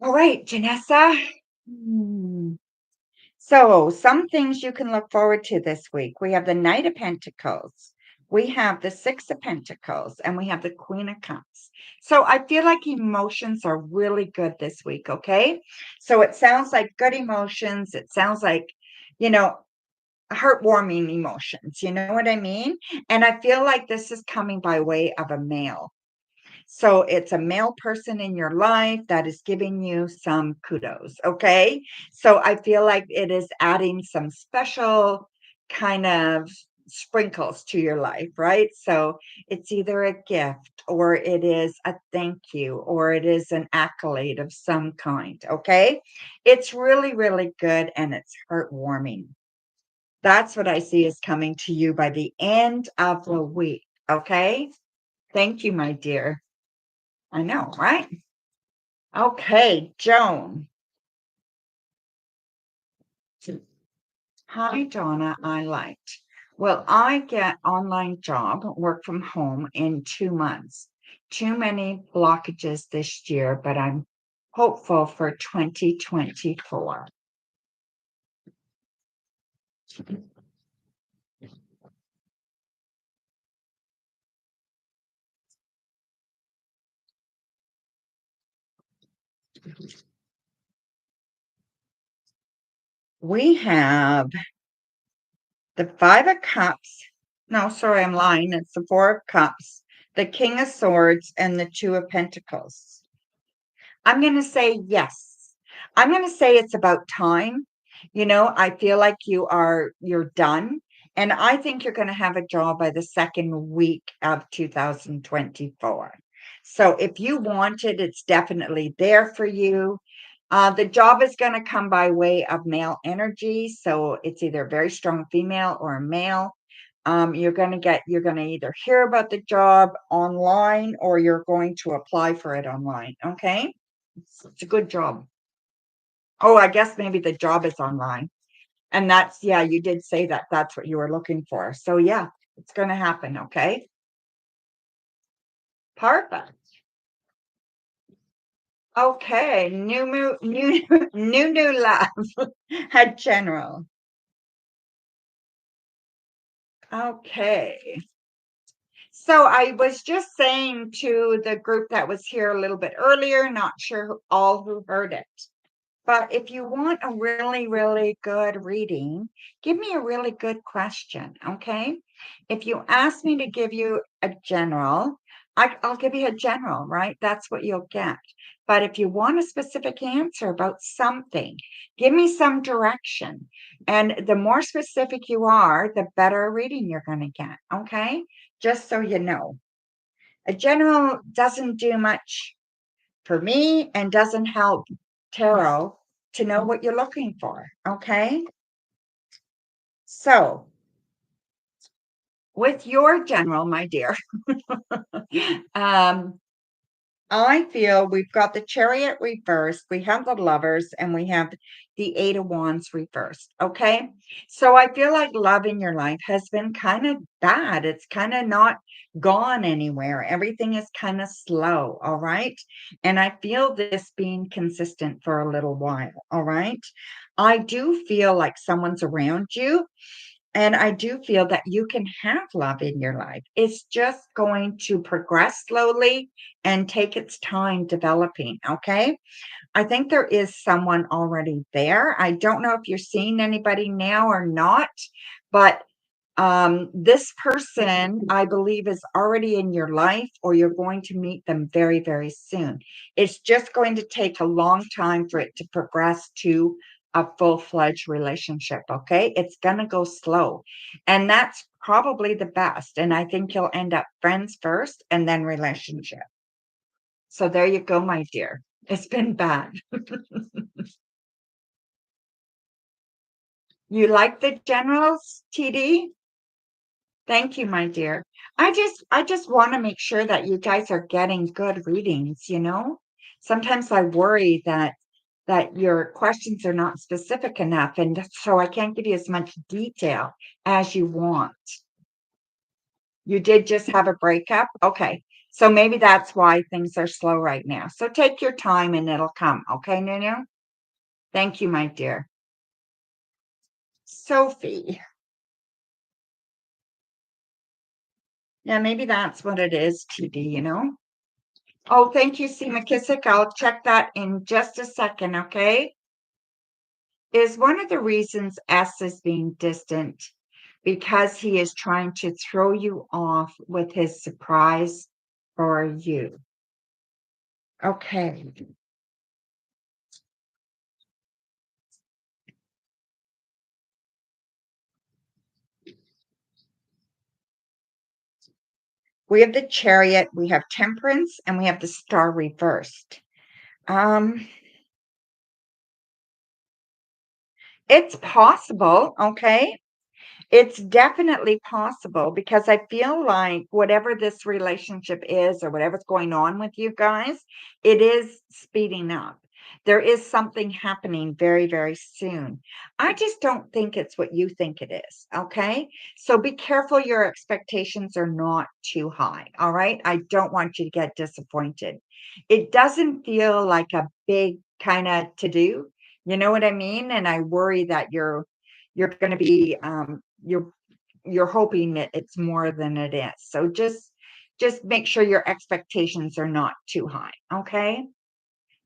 All right, Janessa. Hmm. So, some things you can look forward to this week. We have the Knight of Pentacles, we have the Six of Pentacles, and we have the Queen of Cups. So, I feel like emotions are really good this week. Okay. So, it sounds like good emotions. It sounds like, you know, heartwarming emotions. You know what I mean? And I feel like this is coming by way of a male. So it's a male person in your life that is giving you some kudos. Okay. So I feel like it is adding some special kind of sprinkles to your life, right? So it's either a gift, or it is a thank you, or it is an accolade of some kind. Okay. It's really, really good, and it's heartwarming. That's what I see is coming to you by the end of the week. Okay. Thank you, my dear. I know, right? Okay, Joan. Hi, Donna. I liked. Will I get online job, work from home in 2 months? Too many blockages this year, but I'm hopeful for 2024. We have the Five of Cups, No, sorry, I'm lying. It's the Four of Cups, the King of Swords, and the Two of Pentacles. I'm going to say yes. I'm going to say it's about time. I feel like you're done. And I think you're going to have a job by the second week of 2024. So if you want it, it's definitely there for you. The job is going to come by way of male energy. So it's either a very strong female or a male. You're going to either hear about the job online or you're going to apply for it online. Okay. It's a good job. Oh, I guess maybe the job is online. And yeah, you did say that that's what you were looking for. So yeah, it's going to happen. Okay. Perfect. Okay. New love. A general. Okay. So I was just saying to the group that was here a little bit earlier, not sure all who heard it. But if you want a really, really good reading, give me a really good question, okay? If you ask me to give you a general, I'll give you a general, right? That's what you'll get. But if you want a specific answer about something, give me some direction. And the more specific you are, the better reading you're going to get, okay? Just so you know. A general doesn't do much for me and doesn't help tarot to know what you're looking for. Okay. So, with your general, my dear, um, I feel we've got the Chariot reversed, we have the Lovers, and we have the Eight of Wands reversed. Okay. So I feel like love in your life has been kind of bad. It's kind of not gone anywhere. Everything is kind of slow. All right. And I feel this being consistent for a little while. All right. I do feel like someone's around you and I do feel that you can have love in your life. It's just going to progress slowly and take its time developing. Okay. I think there is someone already there. I don't know if you're seeing anybody now or not, but this person, I believe, is already in your life, or you're going to meet them very, very soon. It's just going to take a long time for it to progress to a full-fledged relationship. Okay. It's going to go slow. And that's probably the best. And I think you'll end up friends first and then relationship. So there you go, my dear. It's been bad. You like the generals, TD? Thank you, my dear. I just want to make sure that you guys are getting good readings. Sometimes I worry that your questions are not specific enough, and so I can't give you as much detail as you want. You did just have a breakup? Okay. So maybe that's why things are slow right now. So take your time and it'll come. Okay, Nunu? Thank you, my dear. Sophie. Yeah, maybe that's what it is, TD. Oh, thank you, C. McKissick. I'll check that in just a second, okay? Is one of the reasons S is being distant because he is trying to throw you off with his surprise for you. Okay. We have the Chariot, we have Temperance, and we have the Star reversed. Um, it's possible, okay? It's definitely possible because I feel like whatever this relationship is or whatever's going on with you guys, it is speeding up. There is something happening very, very soon. I just don't think it's what you think it is. Okay. So be careful your expectations are not too high. All right. I don't want you to get disappointed. It doesn't feel like a big kind of to do. You know what I mean? And I worry that you're going to be you're hoping that it's more than it is. So just make sure your expectations are not too high. Okay.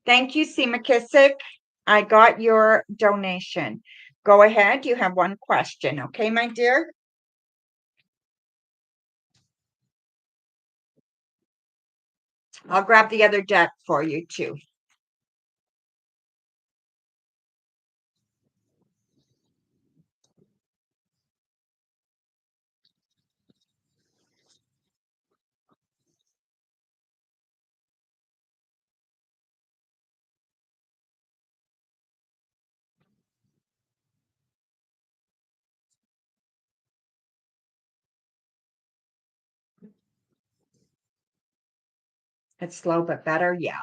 Thank you, C. McKissick. I got your donation. Go ahead. You have one question. Okay, my dear. I'll grab the other deck for you too. It's slow but better. Yeah,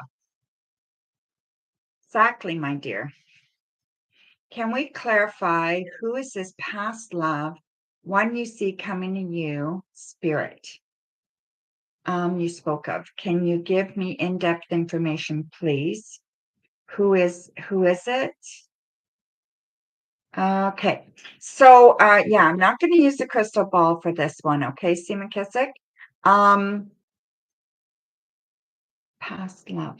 exactly, my dear. Can we clarify who is this past love, one you see coming to you, spirit? You spoke of. Can you give me in-depth information, please? Who is it? Okay. So yeah, I'm not going to use the crystal ball for this one, okay, Seema Kissick? Um, past love.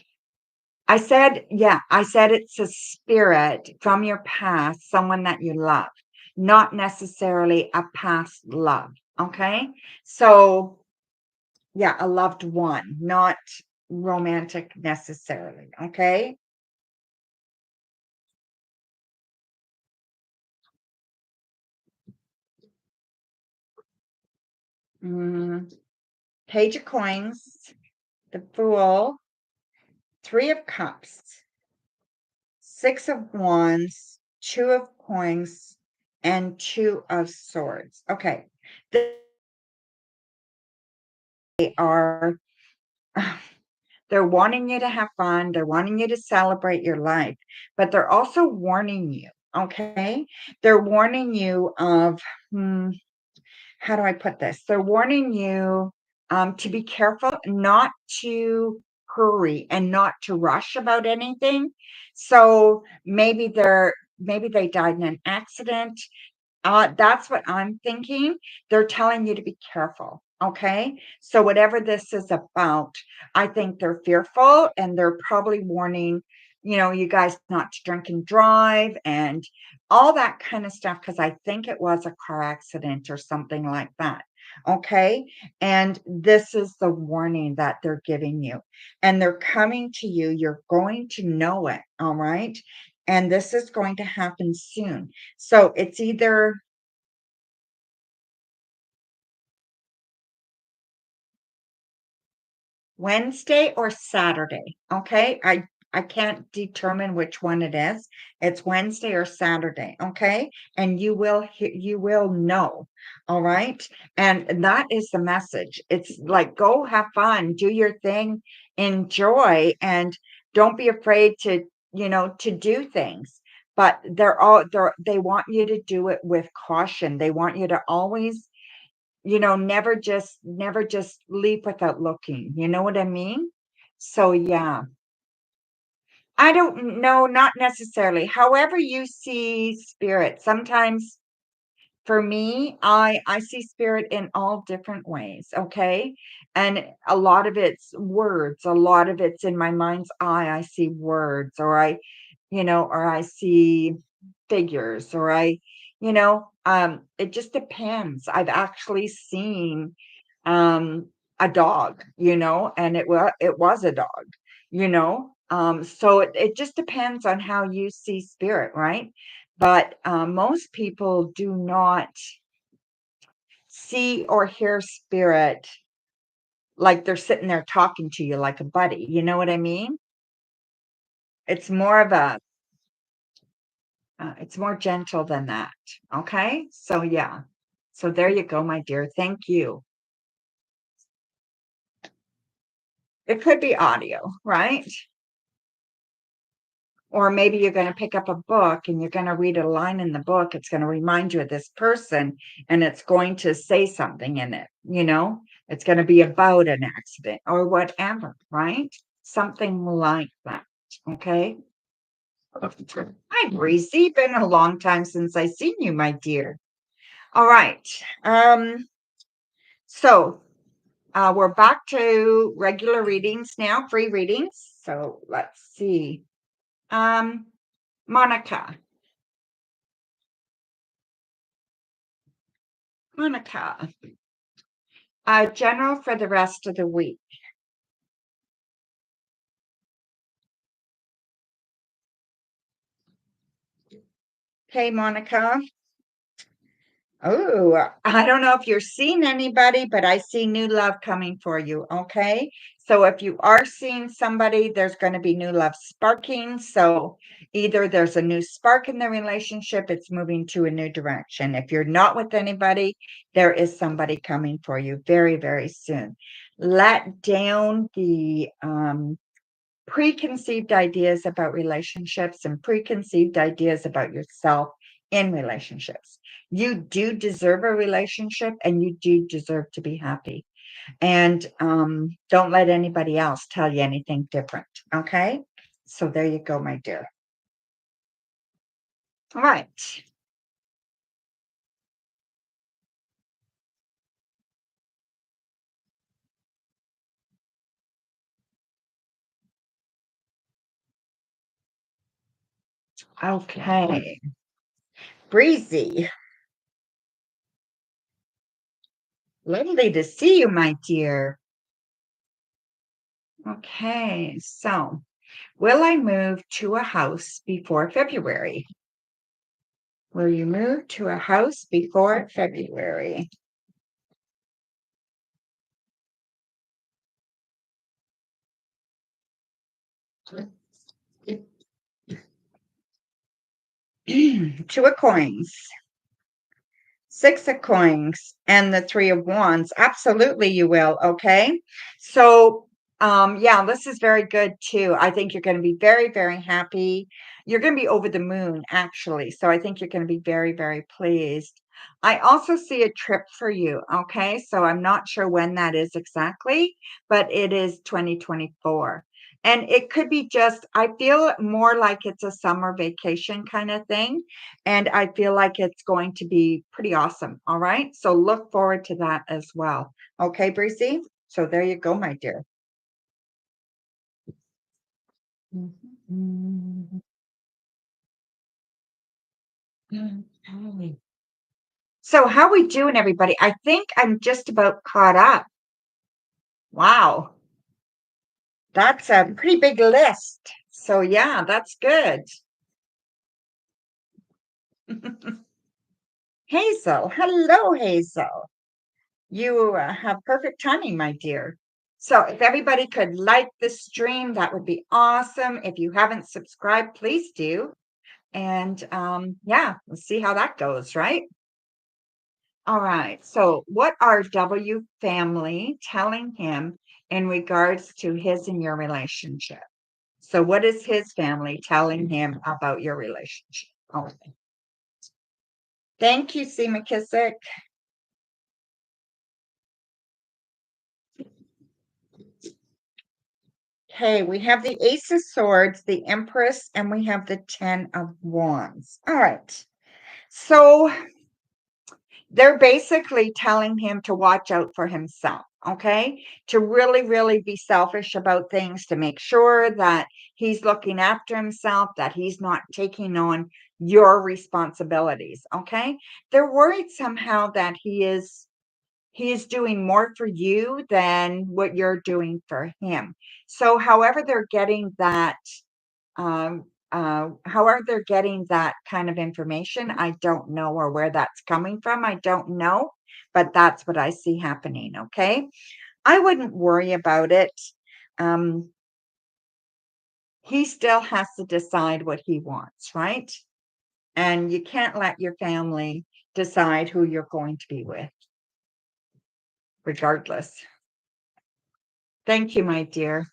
I said it's a spirit from your past, someone that you love, not necessarily a past love. Okay. So, yeah, a loved one, not romantic necessarily. Okay. Mm, Page of Coins, the Fool, Three of Cups, Six of Wands, Two of Coins, and Two of Swords. Okay. They are. They're wanting you to have fun. They're wanting you to celebrate your life, but they're also warning you. Okay. They're warning you of, how do I put this? They're warning you to be careful, not to hurry and not to rush about anything. So maybe they died in an accident. That's what I'm thinking. They're telling you to be careful. Okay. So, whatever this is about, I think they're fearful and they're probably warning, you guys not to drink and drive and all that kind of stuff. Cause I think it was a car accident or something like that. Okay. And this is the warning that they're giving you. And they're coming to you. You're going to know it. All right. And this is going to happen soon. So it's either Wednesday or Saturday. Okay. I can't determine which one it is. It's Wednesday or Saturday. Okay. And you will know. All right. And that is the message. It's like, go have fun, do your thing, enjoy, and don't be afraid to do things. But they want you to do it with caution. They want you to always never just leap without looking. You know what I mean? So yeah, I don't know, not necessarily. However you see spirit, sometimes for me, I see spirit in all different ways, okay? And a lot of it's words, a lot of it's in my mind's eye. I see words, or I see figures, or it just depends. I've actually seen a dog, and it was a dog, so it just depends on how you see spirit, right? But most people do not see or hear spirit like they're sitting there talking to you like a buddy. You know what I mean? It's more of it's more gentle than that. Okay. So, yeah. So, there you go, my dear. Thank you. It could be audio, right? Or maybe you're going to pick up a book and you're going to read a line in the book. It's going to remind you of this person and it's going to say something in it. It's going to be about an accident or whatever, right? Something like that. Okay. Hi, Breezy. Been a long time since I seen you, my dear. All right. So we're back to regular readings now, free readings. So let's see. Um, Monica. Monica. General for the rest of the week. Okay, Monica. Oh, I don't know if you're seeing anybody, but I see new love coming for you. Okay. So if you are seeing somebody, there's going to be new love sparking. So either there's a new spark in the relationship, it's moving to a new direction. If you're not with anybody, there is somebody coming for you very, very soon. Let down the preconceived ideas about relationships and preconceived ideas about yourself in relationships. You do deserve a relationship and you do deserve to be happy. And don't let anybody else tell you anything different. Okay. So there you go, my dear. All right. Okay. Breezy. Lovely to see you, my dear. Okay. So will I move to a house before February? Will you move to a house before February? Two of coins, six of coins, and the three of wands. Absolutely, you will. Okay. So, yeah, this is very good too. I think you're going to be very, very happy. You're going to be over the moon, actually. So I think you're going to be very, very pleased. I also see a trip for you. Okay. So I'm not sure when that is exactly, but it is 2024. And it could be just, I feel more like it's a summer vacation kind of thing. And I feel like it's going to be pretty awesome. All right. So look forward to that as well. Okay, Breezy. So there you go, my dear. Mhm. Okay. So how we doing, everybody? I think I'm just about caught up. Wow. That's a pretty big list. So yeah, that's good. Hazel. Hello, Hazel. You have perfect timing, my dear. So if everybody could like the stream, that would be awesome. If you haven't subscribed, please do. And yeah, we'll see how that goes, right? All right. So what are W family telling him in regards to his and your relationship? So what is his family telling him about your relationship? Okay. Thank you, C. McKissick. Okay, we have the Ace of Swords, the Empress, and we have the Ten of Wands. All right. So they're basically telling him to watch out for himself, okay? To really, really be selfish about things, to make sure that he's looking after himself, that he's not taking on your responsibilities, okay? They're worried somehow that he is doing more for you than what you're doing for him. So however they're getting that however they're getting that kind of information, I don't know, or where that's coming from, I don't know, but that's what I see happening. Okay. I wouldn't worry about it. um he still has to decide what he wants, right? And you can't let your family decide who you're going to be with, regardless. Thank you, my dear.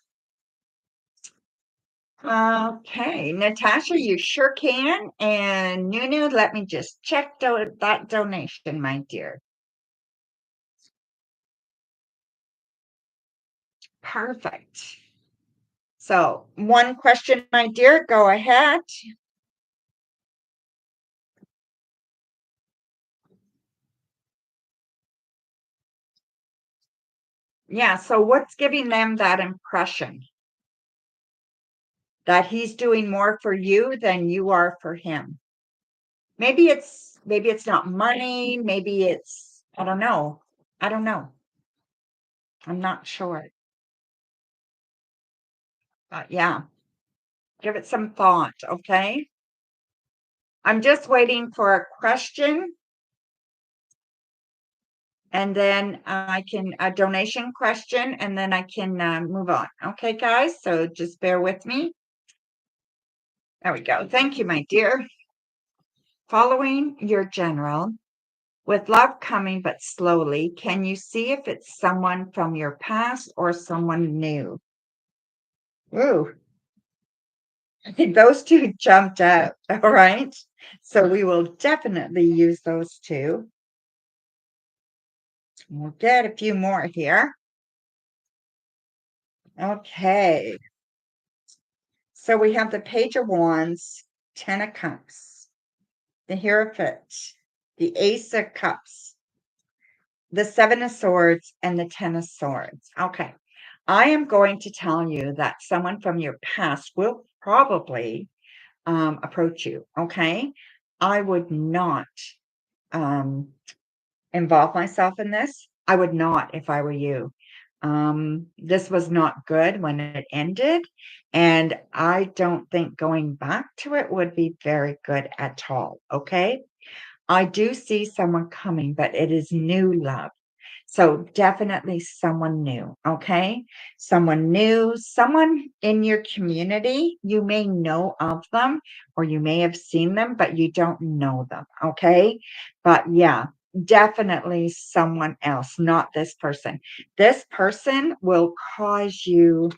Okay, Natasha, you sure can. And Nunu, let me just check that donation, my dear. Perfect. So, one question, my dear, go ahead. Yeah, so what's giving them that impression that he's doing more for you than you are for him? Maybe it's not money, maybe it's I don't know. I don't know. I'm not sure. But yeah, give it some thought, okay? I'm just waiting for a question. And then I can, a donation question, and then I can move on. Okay, guys, so just bear with me. There we go. Thank you, my dear. Following your general, with love coming but slowly, can you see if it's someone from your past or someone new? Ooh, I think those two jumped out. All right. So we will definitely use those two. We'll get a few more here. Okay. So we have the Page of Wands, Ten of Cups, the Hierophant, the Ace of Cups, the Seven of Swords, and the Ten of Swords. Okay. I am going to tell you that someone from your past will probably approach you. Okay. I would not um, involve myself in this. I would not if I were you. This was not good when it ended, and I don't think going back to it would be very good at all. Okay. I do see someone coming, but it is new love. So definitely someone new, okay? Someone new, someone in your community. You may know of them or you may have seen them, but you don't know them, okay? But yeah, definitely someone else, not this person. This person will cause you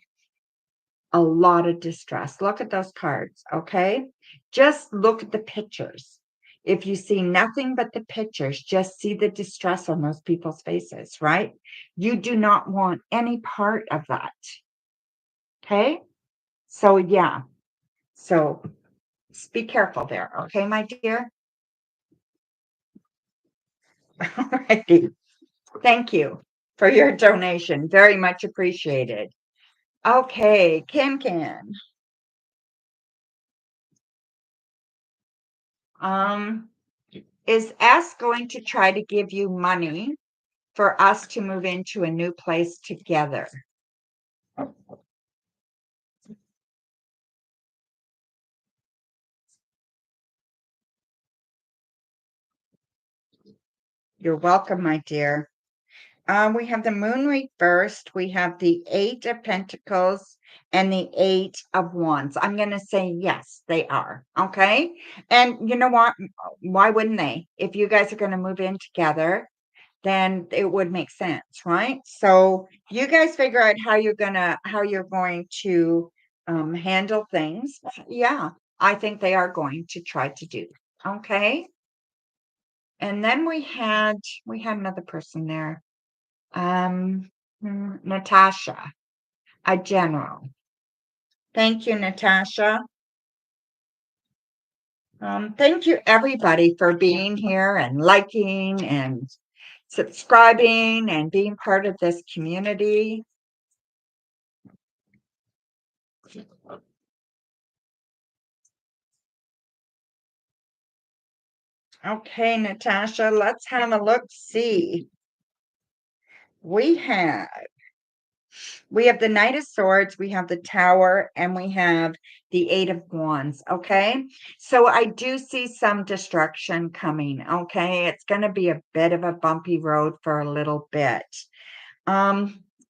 a lot of distress. Look at those cards, okay? Just look at the pictures. If you see nothing but the pictures, just see the distress on those people's faces, right? You do not want any part of that, okay? So, yeah. So, be careful there, okay, my dear? All righty. Thank you for your donation. Very much appreciated. Okay, Can. Um, is S going to try to give you money for us to move into a new place together? You're welcome, my dear. We have the moon reversed. We have the Eight of Pentacles and the Eight of Wands. I'm going to say yes, they are. Okay. And you know what? Why wouldn't they? If you guys are going to move in together, then it would make sense, right? So you guys figure out how you're going to handle things. Yeah, I think they are going to try to do. Okay. And then we had another person there. Natasha, a general. Thank you, Natasha. Thank you everybody for being here and liking and subscribing and being part of this community. Okay, Natasha, let's have a look. See, we have we have the Knight of Swords, we have the Tower, and we have the Eight of Wands. Okay, so I do see some destruction coming. Okay, it's going to be a bit of a bumpy road for a little bit.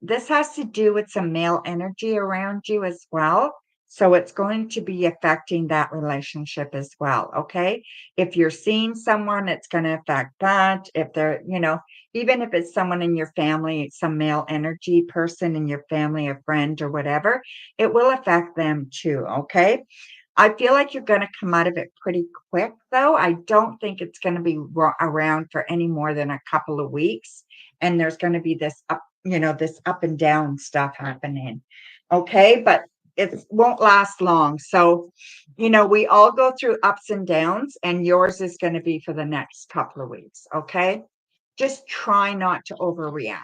This has to do with some male energy around you as well. So it's going to be affecting that relationship as well. Okay. If you're seeing someone, it's going to affect that. If they're, even if it's someone in your family, some male energy person in your family, a friend or whatever, it will affect them too. Okay. I feel like you're going to come out of it pretty quick, though. I don't think it's going to be around for any more than a couple of weeks. And there's going to be this up and down stuff happening. Okay. But it won't last long. So, we all go through ups and downs, and yours is going to be for the next couple of weeks. Okay. Just try not to overreact.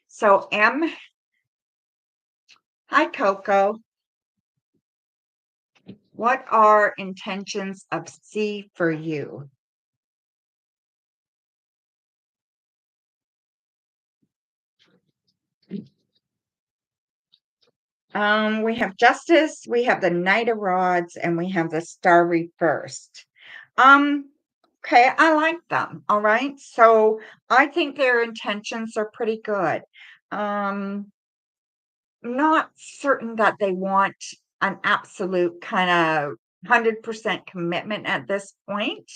So, hi, Coco. What are intentions of C for you? We have Justice, we have the Knight of Rods, and we have the Star reversed. Okay, I like them. All right. So I think their intentions are pretty good. Um, Not certain that they want an absolute kind of 100% commitment at this point,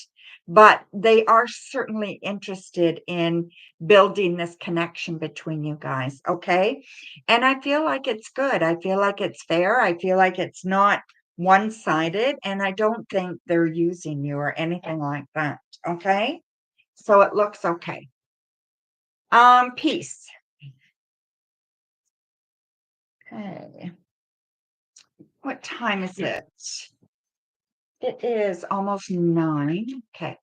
but they are certainly interested in building this connection between you guys, okay? And I feel like it's good. I feel like it's fair. I feel like it's not one-sided, and I don't think they're using you or anything like that, okay? So it looks okay. Peace. Okay. What time is it? It is almost 9. Okay.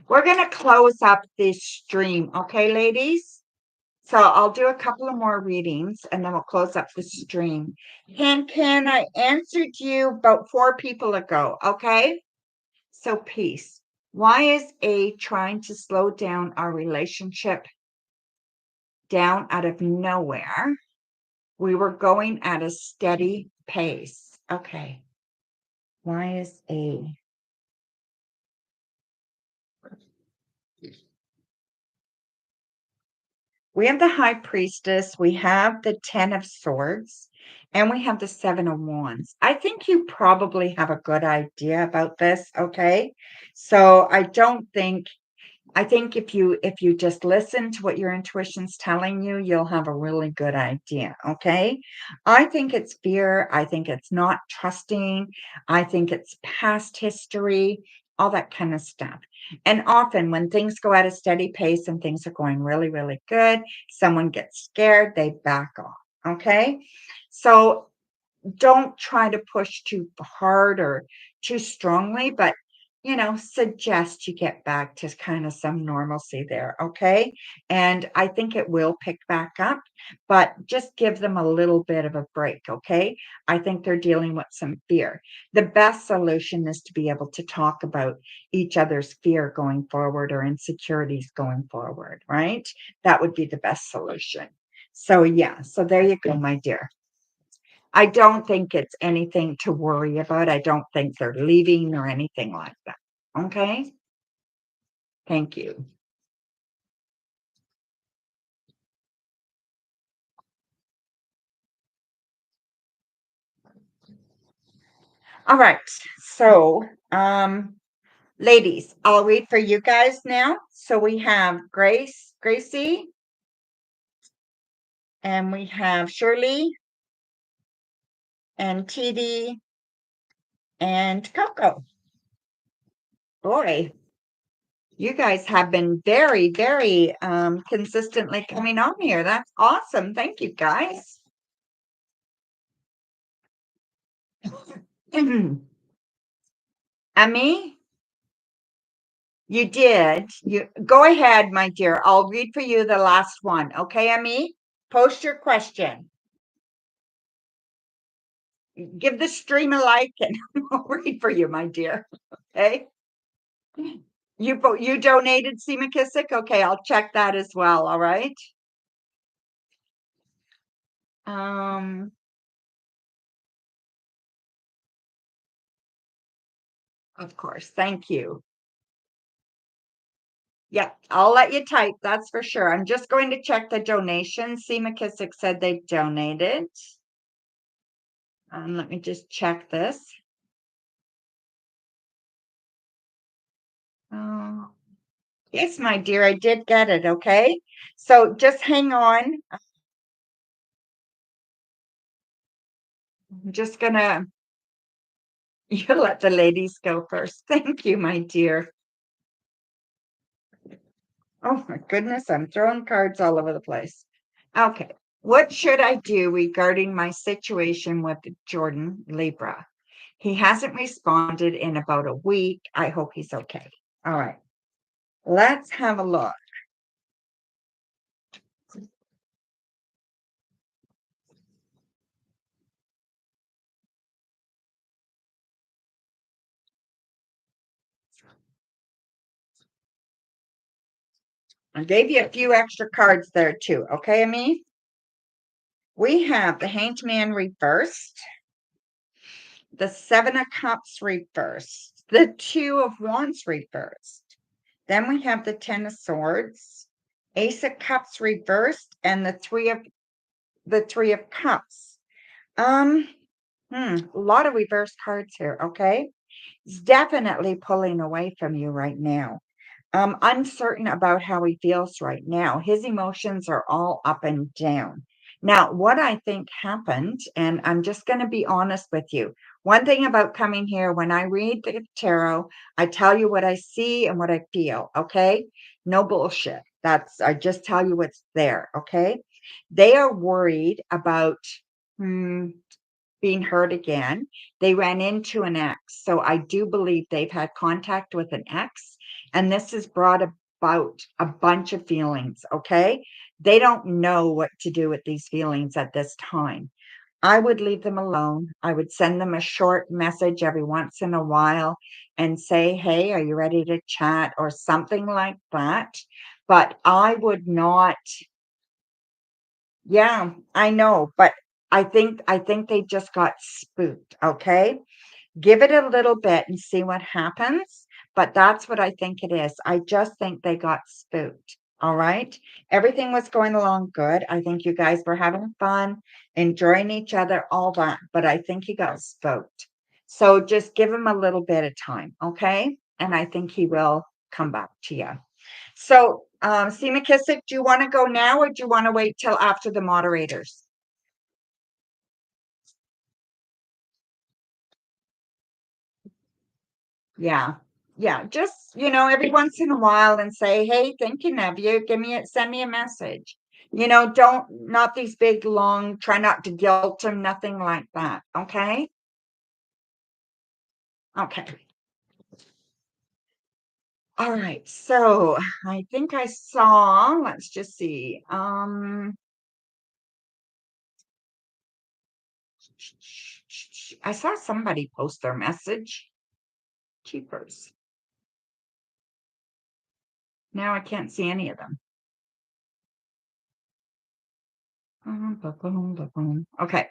We're going to close up this stream. Okay, ladies? So I'll do a couple of more readings and then we'll close up the stream. Can I answered you about 4 people ago. Okay. So peace. Why is A trying to slow down our relationship down out of nowhere? We were going at a steady pace. Okay. Why is A? We have the High Priestess, we have the 10 of Swords, and we have the 7 of Wands. I think you probably have a good idea about this, okay? So I think if you just listen to what your intuition's telling you, you'll have a really good idea, okay? I think it's fear, I think it's not trusting, I think it's past history, all that kind of stuff. And often when things go at a steady pace and things are going really, really good, someone gets scared, they back off, okay? So don't try to push too hard or too strongly, but suggest you get back to kind of some normalcy there, okay? And I think it will pick back up, but just give them a little bit of a break, okay? I think they're dealing with some fear. The best solution is to be able to talk about each other's fear going forward or insecurities going forward, right? That would be the best solution. So, yeah, so there you go, my dear. I don't think it's anything to worry about. I don't think they're leaving or anything like that. Okay? Thank you. All right. So, ladies, I'll read for you guys now. So we have Gracie, and we have Shirley and TD and Coco. Boy, you guys have been very, very consistently coming on here. That's awesome. Thank you, guys. Amy, you did. You go ahead, my dear. I'll read for you the last one. Okay, Amy? Post your question. Give the stream a like and I'll read for you, my dear. Okay. You donated C. McKissick? Okay, I'll check that as well. All right. Um, of course. Thank you. Yeah, I'll let you type, that's for sure. I'm just going to check the donations. C. McKissick said they donated. Let me just check this. Oh, yes, my dear, I did get it. Okay. So just hang on. I'm just gonna, you let the ladies go first. Thank you, my dear. Oh my goodness, I'm throwing cards all over the place. Okay. What should I do regarding my situation with Jordan Libra? He hasn't responded in about a week. I hope he's okay. All right. Let's have a look. I gave you a few extra cards there too. Okay, Amy? We have the Hanged Man reversed, the Seven of Cups reversed, the Two of Wands reversed. Then we have the Ten of Swords, Ace of Cups reversed, and the Three of Cups. A lot of reverse cards here, okay? He's definitely pulling away from you right now. Uncertain about how he feels right now. His emotions are all up and down. Now, what I think happened, and I'm just going to be honest with you. One thing about coming here, when I read the tarot, I tell you what I see and what I feel, okay? No bullshit. I just tell you what's there, okay? They are worried about being hurt again. They ran into an ex. So I do believe they've had contact with an ex, and this has brought about a bunch of feelings. Okay. They don't know what to do with these feelings at this time. I would leave them alone. I would send them a short message every once in a while and say, hey, are you ready to chat or something like that? But I would not. Yeah, I know, but I think they just got spooked, okay? Give it a little bit and see what happens, but that's what I think it is. I just think they got spooked, all right? Everything was going along good. I think you guys were having fun, enjoying each other, all that, but I think he got spooked. So just give him a little bit of time, okay? And I think he will come back to you. So, C. McKissick, do you want to go now or do you want to wait till after the moderators? Yeah. Yeah. Just, every once in a while and say, hey, thinking of you, send me a message. Not these big, long, try not to guilt him, nothing like that. Okay. Okay. All right. So I think I saw, let's just see. I saw somebody post their message. Keepers. Now I can't see any of them. Okay.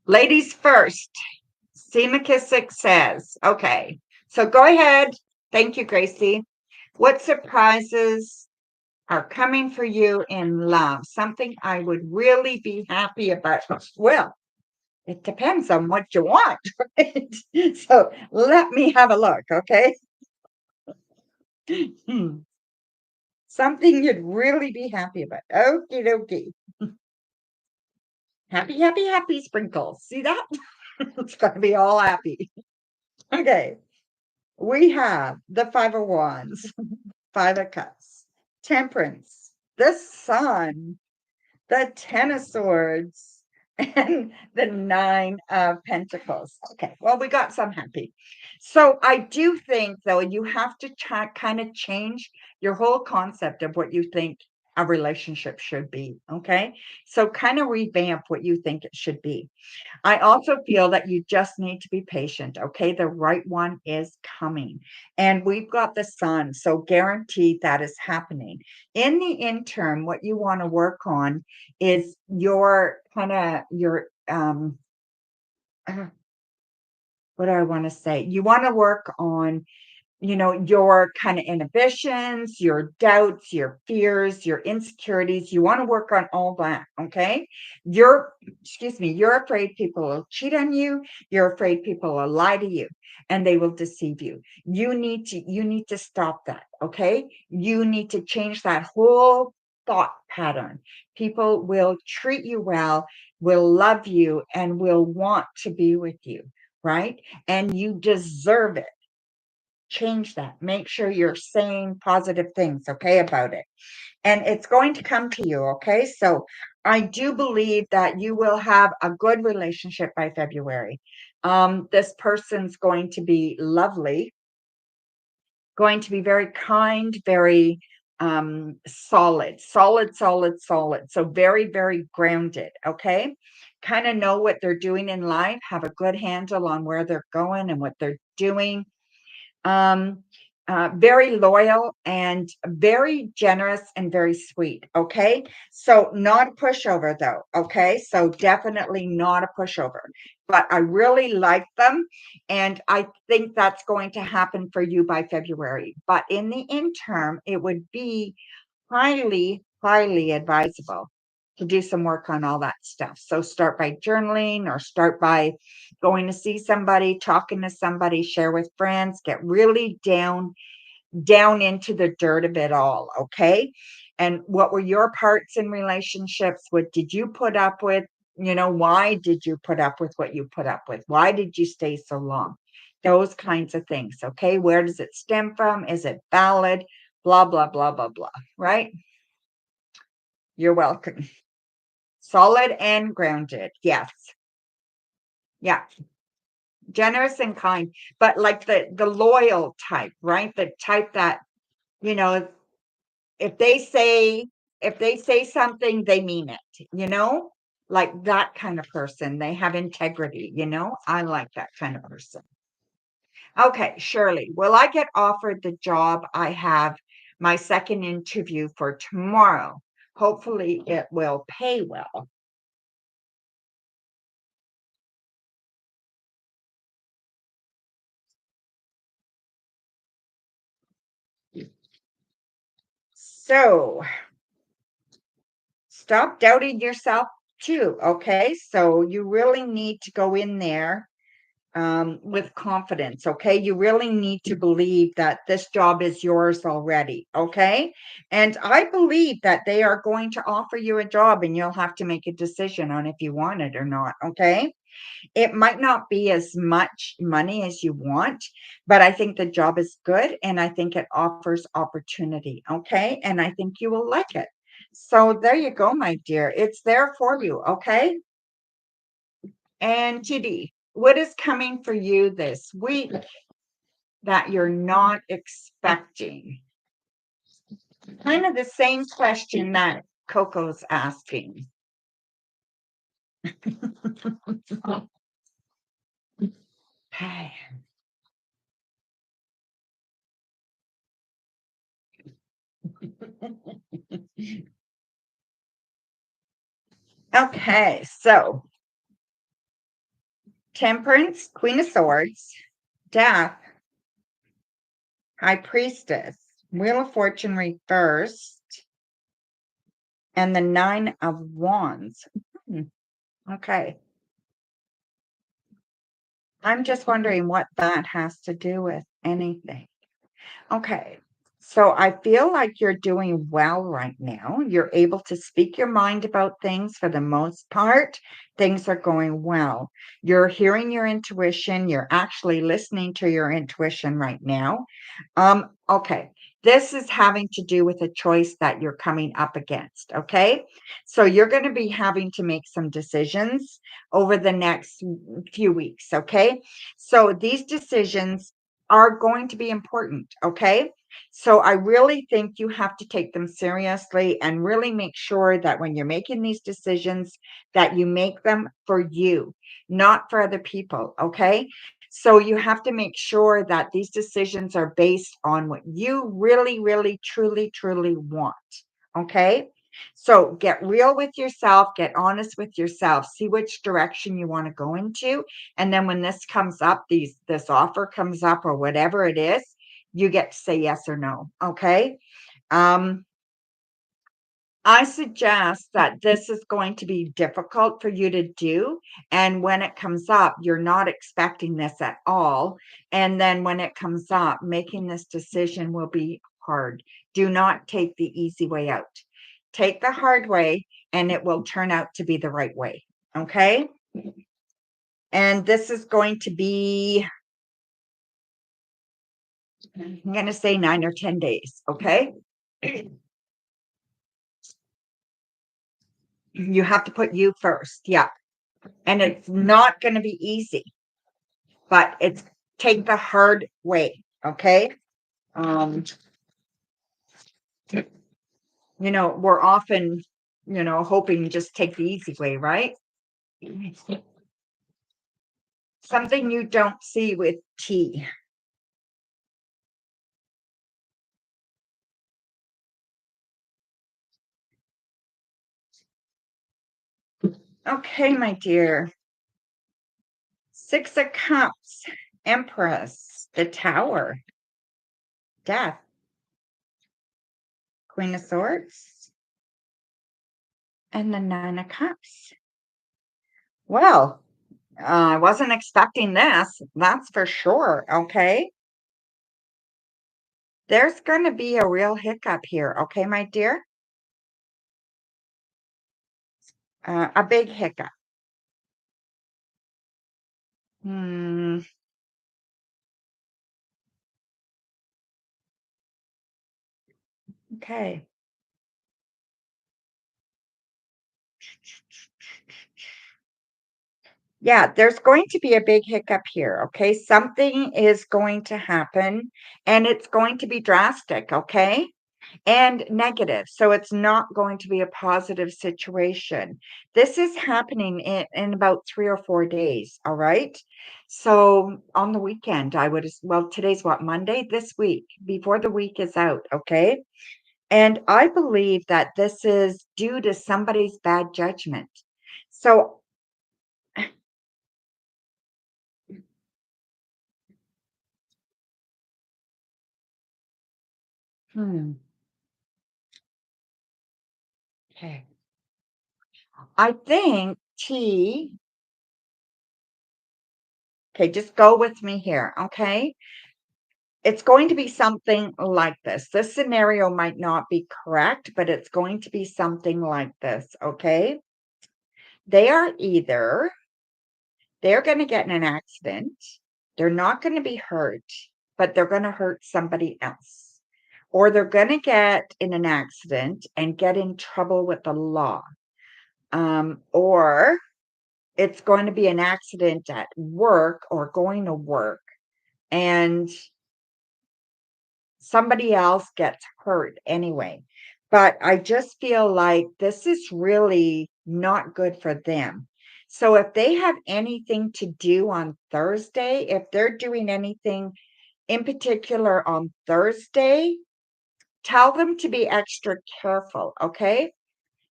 Ladies first. C. McKissick says, okay. So go ahead. Thank you, Gracie. What surprises are coming for you in love? Something I would really be happy about. Well, it depends on what you want, right? So let me have a look, okay? Something you'd really be happy about. Okie dokie. Happy, happy, happy sprinkles. See that? It's going to be all happy. Okay. We have the Five of Wands, Five of Cups, Temperance, the Sun, the Ten of Swords, and the Nine of Pentacles. Okay, well, we got some happy. So I do think, though, you have to kind of change your whole concept of what you think a relationship should be. Okay, so kind of revamp what you think it should be. I also feel that you just need to be patient. Okay. The right one is coming. And we've got the sun. So guaranteed that is happening. In the interim, what you want to work on is uh, what do I want to say? You want to work on your kind of inhibitions, your doubts, your fears, your insecurities. You want to work on all that. Okay. You're afraid people will cheat on you. You're afraid people will lie to you and they will deceive you. You need to stop that. Okay. You need to change that whole thought pattern. People will treat you well, will love you, and will want to be with you. Right. And you deserve it. Change that. Make sure you're saying positive things, okay, about it. And it's going to come to you, okay? So I do believe that you will have a good relationship by February. This person's going to be lovely, going to be very kind, very solid. So very, very grounded, okay? Kind of know what they're doing in life, have a good handle on where they're going and what they're doing. um very loyal and very generous and very sweet. Okay. So not a pushover though. Okay. So definitely not a pushover, but I really like them. And I think that's going to happen for you by February. But in the interim, it would be highly, highly advisable to do some work on all that stuff. So start by journaling or start by going to see somebody, talking to somebody, share with friends, get really down into the dirt of it all, okay? And what were your parts in relationships? What did you put up with? Why did you put up with what you put up with? Why did you stay so long? Those kinds of things, okay? Where does it stem from? Is it valid? Blah, blah, blah, blah, blah, right? You're welcome. Solid and grounded. Yes. Yeah. Generous and kind, but like the loyal type, right? The type that, you know, if they say something, they mean it. Like that kind of person. They have integrity. I like that kind of person. Okay, Shirley, will I get offered the job? I have my second interview for tomorrow. Hopefully it will pay well. So stop doubting yourself too. Okay. So you really need to go in there with confidence. Okay. You really need to believe that this job is yours already. Okay. And I believe that they are going to offer you a job and you'll have to make a decision on if you want it or not. Okay. It might not be as much money as you want, but I think the job is good and I think it offers opportunity. Okay. And I think you will like it. So there you go, my dear. It's there for you. Okay. And TD, what is coming for you this week that you're not expecting? Kind of the same question that Coco's asking. Okay. Okay, so Temperance, Queen of Swords, Death, High Priestess, Wheel of Fortune reversed, and the Nine of Wands. Okay. I'm just wondering what that has to do with anything. Okay. So I feel like you're doing well right now. You're able to speak your mind about things for the most part. Things are going well. You're hearing your intuition. You're actually listening to your intuition right now. Okay. This is having to do with a choice that you're coming up against. Okay. So you're going to be having to make some decisions over the next few weeks. Okay. So these decisions are going to be important. Okay. So I really think you have to take them seriously and really make sure that when you're making these decisions, that you make them for you, not for other people. Okay. So you have to make sure that these decisions are based on what you really, really, truly, truly want. Okay. So get real with yourself, get honest with yourself, see which direction you want to go into. And then when this comes up, this offer comes up or whatever it is, you get to say yes or no. Okay. Um, I suggest that this is going to be difficult for you to do. And when it comes up, you're not expecting this at all. And then when it comes up, making this decision will be hard. Do not take the easy way out. Take the hard way, and it will turn out to be the right way. Okay. And this is going to be, I'm going to say 9 or 10 days. Okay. You have to put you first. Yeah. And it's not going to be easy, but it's take the hard way. Okay. Um, we're often, hoping just take the easy way, right? Something you don't see with tea. Okay, my dear. Six of Cups, Empress, the Tower, Death, Queen of Swords, and the Nine of Cups. Well, I wasn't expecting this, that's for sure, okay? There's going to be a real hiccup here, okay, my dear? A big hiccup. Hmm, okay. Yeah, there's going to be a big hiccup here, okay? Something is going to happen and it's going to be drastic, okay? And negative. So it's not going to be a positive situation. This is happening in about 3 or 4 days. All right. So on the weekend, I would, well, today's what, Monday? This week, before the week is out. Okay. And I believe that this is due to somebody's bad judgment. So, hmm, okay. I think T, okay, just go with me here. Okay. It's going to be something like this. This scenario might not be correct, but it's going to be something like this, okay? They are either they're going to get in an accident, they're not going to be hurt, but they're going to hurt somebody else. Or they're going to get in an accident and get in trouble with the law. Or it's going to be an accident at work or going to work, and somebody else gets hurt anyway. But I just feel like this is really not good for them. So if they have anything to do on Thursday, if they're doing anything in particular on Thursday, tell them to be extra careful, okay?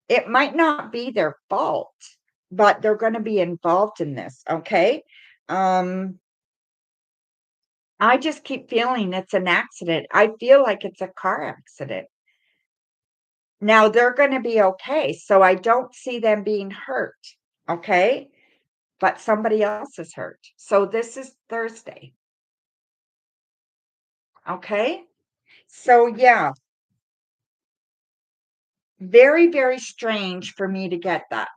It might not be their fault, but they're going to be involved in this, okay? Um, I just keep feeling it's an accident. I feel like it's a car accident. Now they're gonna be okay, so I don't see them being hurt, okay? But somebody else is hurt. So this is Thursday, okay? So yeah, very, very strange for me to get that.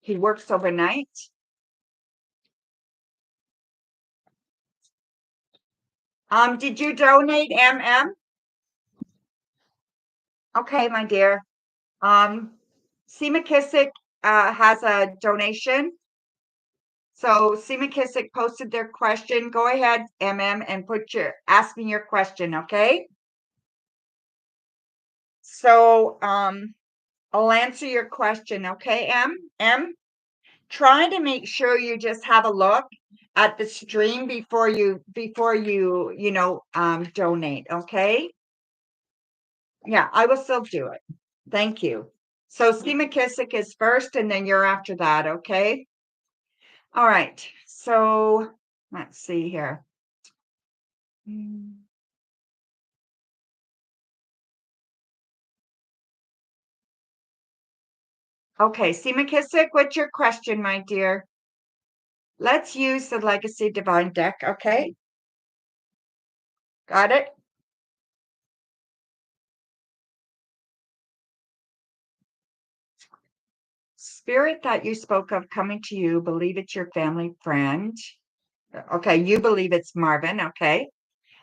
He works overnight. Did you donate, MM? Okay, my dear. C. McKissick has a donation. So C. McKissick posted their question. Go ahead, MM, and ask me your question, okay? So I'll answer your question, okay, M? Try to make sure you just have a look at the stream before you donate, okay? Yeah, I will still do it. Thank you. So Steve McKissick is first, and then you're after that, okay? All right. So let's see here. Mm, Okay, Steve McKissick, what's your question, my dear? Let's use the Legacy Divine deck, okay? Got it? Spirit that you spoke of coming to you, believe it's your family friend. Okay, you believe it's Marvin. Okay.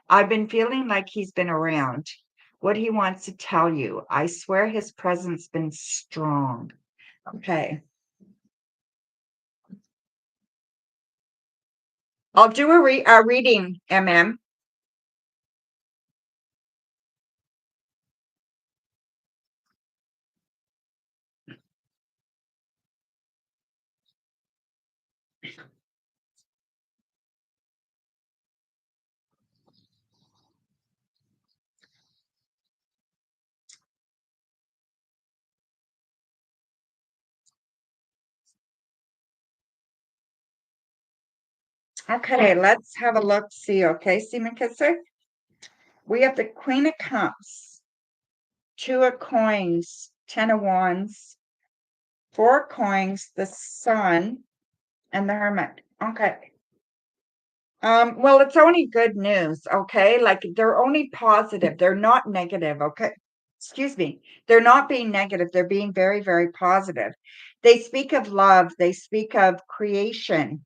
I've been feeling like he's been around. What he wants to tell you. I swear his presence been strong. Okay. I'll do a reading, MM. Okay, let's have a look. See, okay, see, McKissick? We have the Queen of Cups, Two of Coins, Ten of Wands, Four of Coins, the Sun, and the Hermit. Okay. Well, it's only good news, okay? Like they're only positive. They're not negative, okay? Excuse me. They're not being negative. They're being very, very positive. They speak of love. They speak of creation.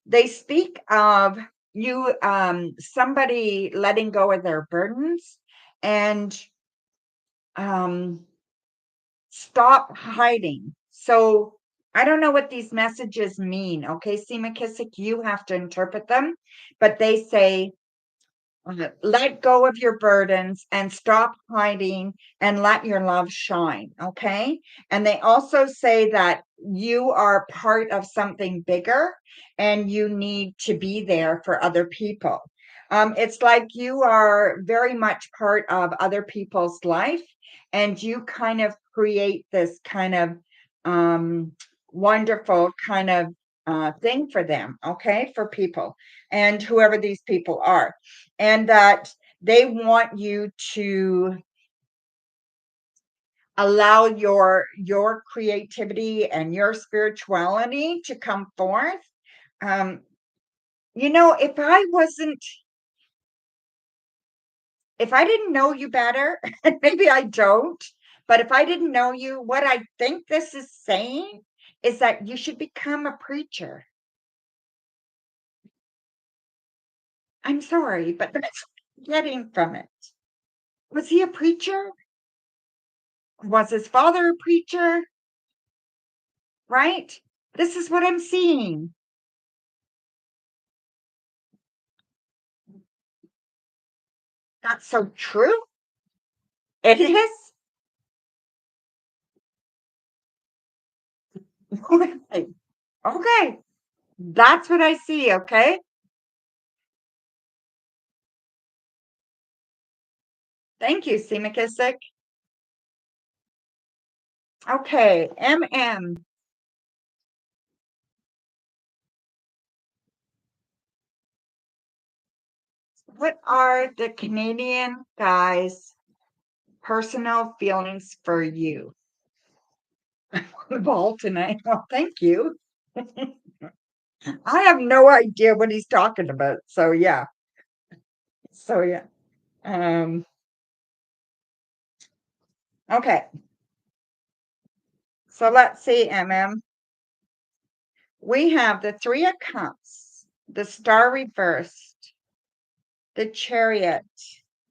They speak of you, somebody letting go of their burdens and um, stop hiding. So I don't know what these messages mean. Okay, Seema Kissick, you have to interpret them, but they say let go of your burdens and stop hiding and let your love shine. Okay. And they also say that you are part of something bigger and you need to be there for other people. It's like you are very much part of other people's life and you kind of create this kind of um, wonderful kind of thing for them. Okay. For people and whoever these people are, and that they want you to allow your creativity and your spirituality to come forth. um if I didn't know you better, and maybe I don't, but if I didn't know you, what I think this is saying is that you should become a preacher. I'm sorry, but that's what I'm getting from it. Was he a preacher? Was his father a preacher? Right? This is what I'm seeing. That's so true. It is. Okay. Okay. That's what I see. Okay. Thank you, Seema. Okay. MM. What are the Canadian guys' personal feelings for you? The ball tonight. Well, thank you. I have no idea what he's talking about. So yeah. So yeah. Um, okay. So let's see, MM. We have the Three of Cups, the Star reversed, the Chariot,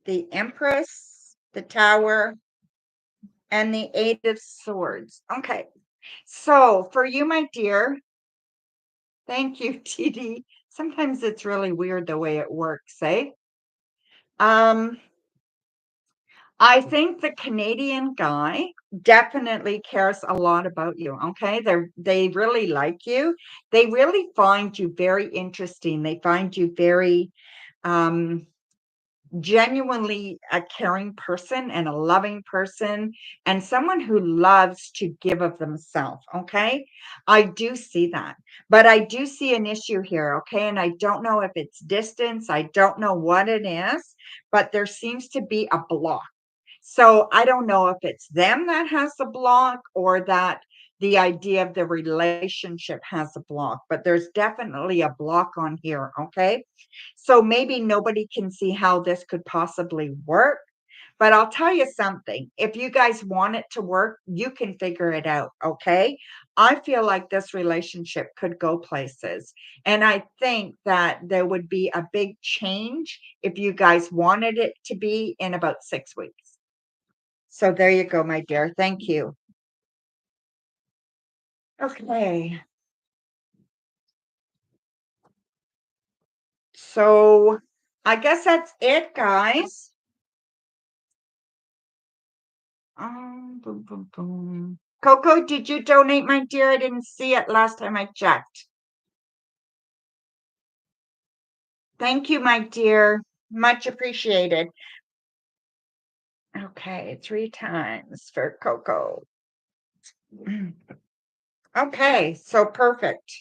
the Empress, the Tower, and the Eight of Swords. Okay. So for you, my dear, thank you, TD. Sometimes it's really weird the way it works, eh? Um, I think the Canadian guy definitely cares a lot about you. Okay. They really like you. They really find you very interesting. They find you very um genuinely a caring person and a loving person and someone who loves to give of themselves. Okay. I do see that, but I do see an issue here. Okay. And I don't know if it's distance, I don't know what it is, but there seems to be a block. So I don't know if it's them that has the block or that the idea of the relationship has a block, but there's definitely a block on here. Okay. So maybe nobody can see how this could possibly work. But I'll tell you something. If you guys want it to work, you can figure it out. Okay. I feel like this relationship could go places. And I think that there would be a big change if you guys wanted it to be in about 6 weeks. So there you go, my dear. Thank you. Okay. So I guess that's it, guys. Boom, boom, boom. Coco, did you donate, my dear? I didn't see it last time I checked. Thank you, my dear. Much appreciated. Okay, 3 times for Coco. Okay, so perfect.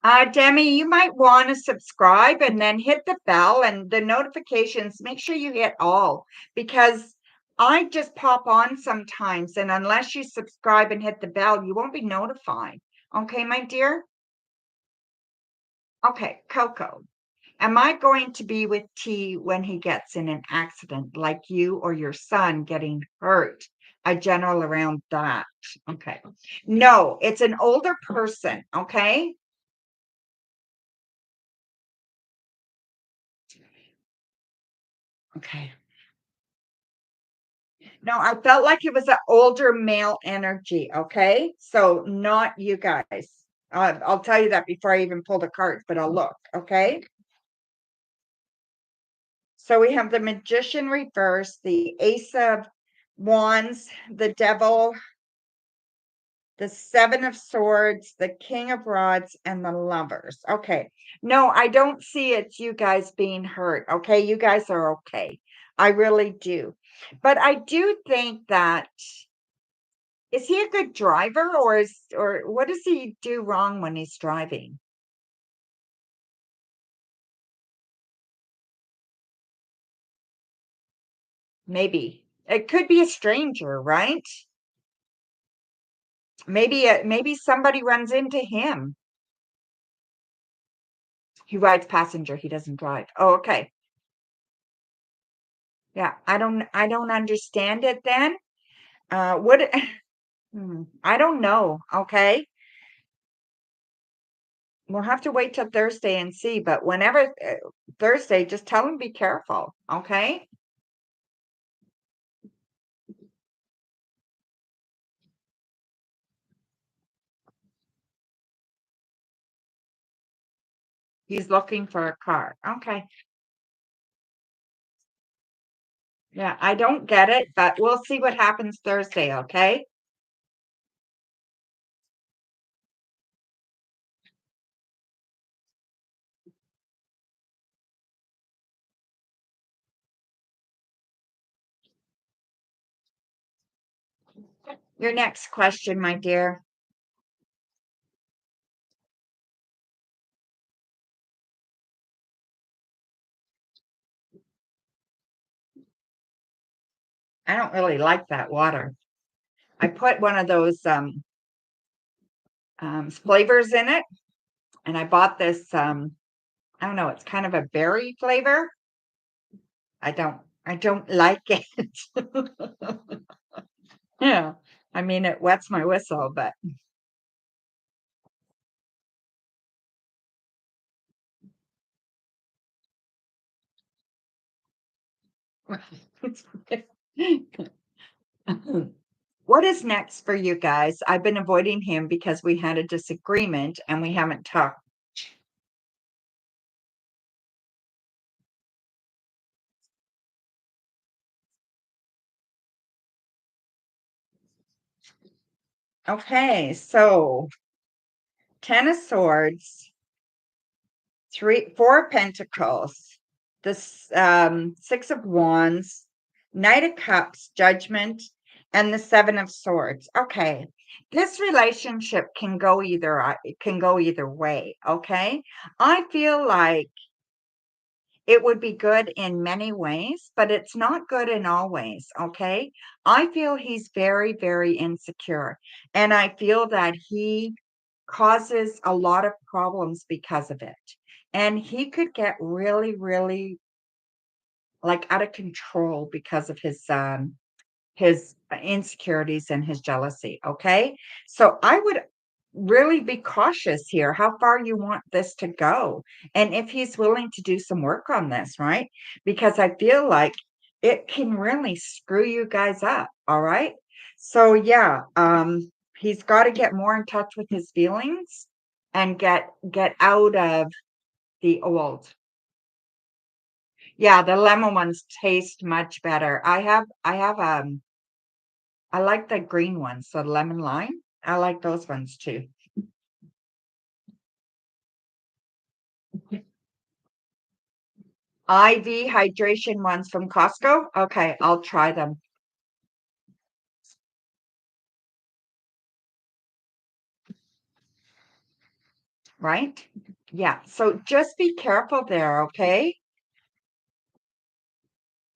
Demi, you might want to subscribe and then hit the bell and the notifications. Make sure you hit all because I just pop on sometimes. And unless you subscribe and hit the bell, you won't be notified. Okay, my dear? Okay, Coco. Am I going to be with T when he gets in an accident, like you or your son getting hurt? A general around that. Okay. No, it's an older person. Okay. Okay. No, I felt like it was an older male energy. Okay. So not you guys. I'll tell you that before I even pull the cards, but I'll look. Okay. So we have the magician reverse, the ace of wands, the devil, the seven of swords, the king of rods, and the lovers. Okay. No, I don't see it's you guys being hurt. Okay. You guys are okay. I really do. But I do think that is he a good driver or what does he do wrong when he's driving? Maybe. It could be a stranger, right? Maybe somebody runs into him. He rides passenger, he doesn't drive. Oh, okay. Yeah, I don't understand it then. What I don't know. Okay. We'll have to wait till Thursday and see, but whenever Thursday, just tell him be careful. Okay. He's looking for a car. Okay. Yeah, I don't get it, but we'll see what happens Thursday. Okay. Your next question, my dear. I don't really like that water. I put one of those flavors in it, and I bought this I don't know, it's kind of a berry flavor. I don't like it. Yeah. I mean, it wets my whistle, but what is next for you guys? I've been avoiding him because we had a disagreement and we haven't talked. Okay, so Ten of Swords, four of Pentacles, Six of Wands, Knight of Cups, Judgment, and the Seven of Swords. Okay, this relationship can go either way. Okay, I feel like it would be good in many ways, but it's not good in all ways. Okay, I feel he's very, very insecure, and I feel that he causes a lot of problems because of it. And he could get really, really like out of control because of his insecurities and his jealousy. Okay. So I would really be cautious here how far you want this to go. And if he's willing to do some work on this, right? Because I feel like it can really screw you guys up. All right. So yeah, he's got to get more in touch with his feelings and get out of the old. Yeah, the lemon ones taste much better. I like the green ones, the lemon lime. I like those ones too. IV hydration ones from Costco. Okay, I'll try them. right? Yeah. So just be careful there, okay?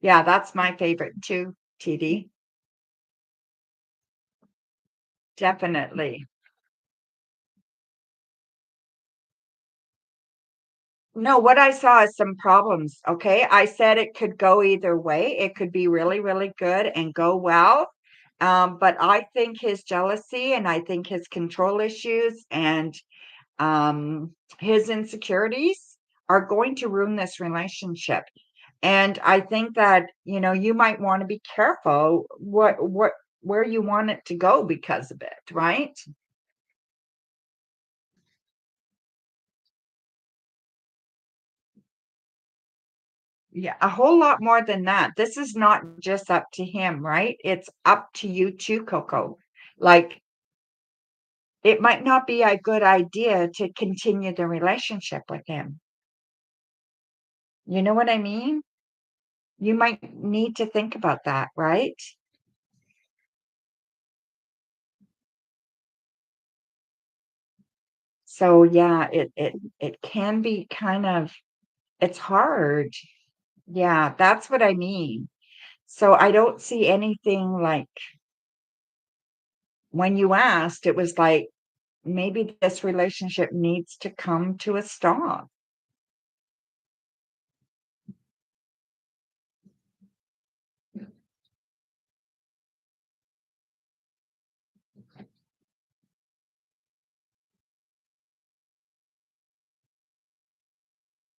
Yeah, that's my favorite too, TD. Definitely. No, what I saw is some problems, okay? I said it could go either way. It could be really, really good and go well. But I think his jealousy and I think his control issues and his insecurities are going to ruin this relationship. And I think that, you might want to be careful where you want it to go because of it, right? Yeah, a whole lot more than that. This is not just up to him, right? It's up to you too, Coco. Like, it might not be a good idea to continue the relationship with him. You know what I mean? You might need to think about that, right? So yeah, it can be kind of it's hard. Yeah, that's what I mean. So I don't see anything like when you asked, it was like maybe this relationship needs to come to a stop.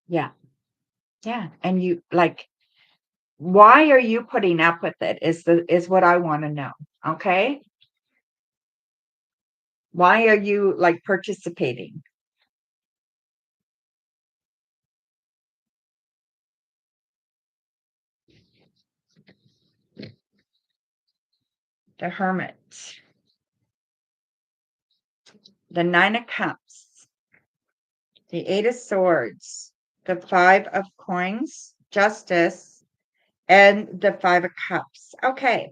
Yeah. Yeah. And you like, why are you putting up with it is what I want to know. Okay. Why are you like participating? The Hermit, the Nine of Cups, the Eight of Swords, the Five of Coins, Justice, and the Five of Cups. Okay.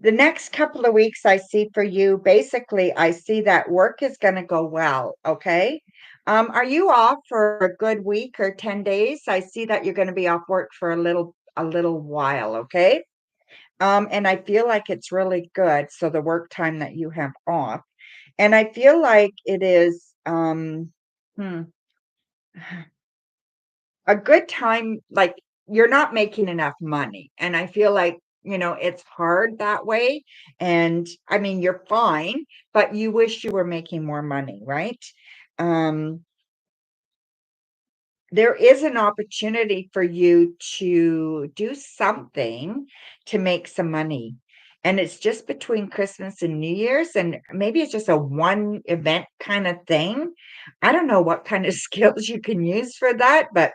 The next couple of weeks I see for you, basically, I see that work is going to go well. Okay. Are you off for a good week or 10 days? I see that you're going to be off work for a little while. Okay. And I feel like it's really good. So the work time that you have off, and I feel like it is, hmm, a good time, like you're not making enough money. And I feel like, it's hard that way. And I mean, you're fine, but you wish you were making more money, right? Um, there is an opportunity for you to do something to make some money. And it's just between Christmas and New Year's, and maybe it's just a one event kind of thing. I don't know what kind of skills you can use for that, but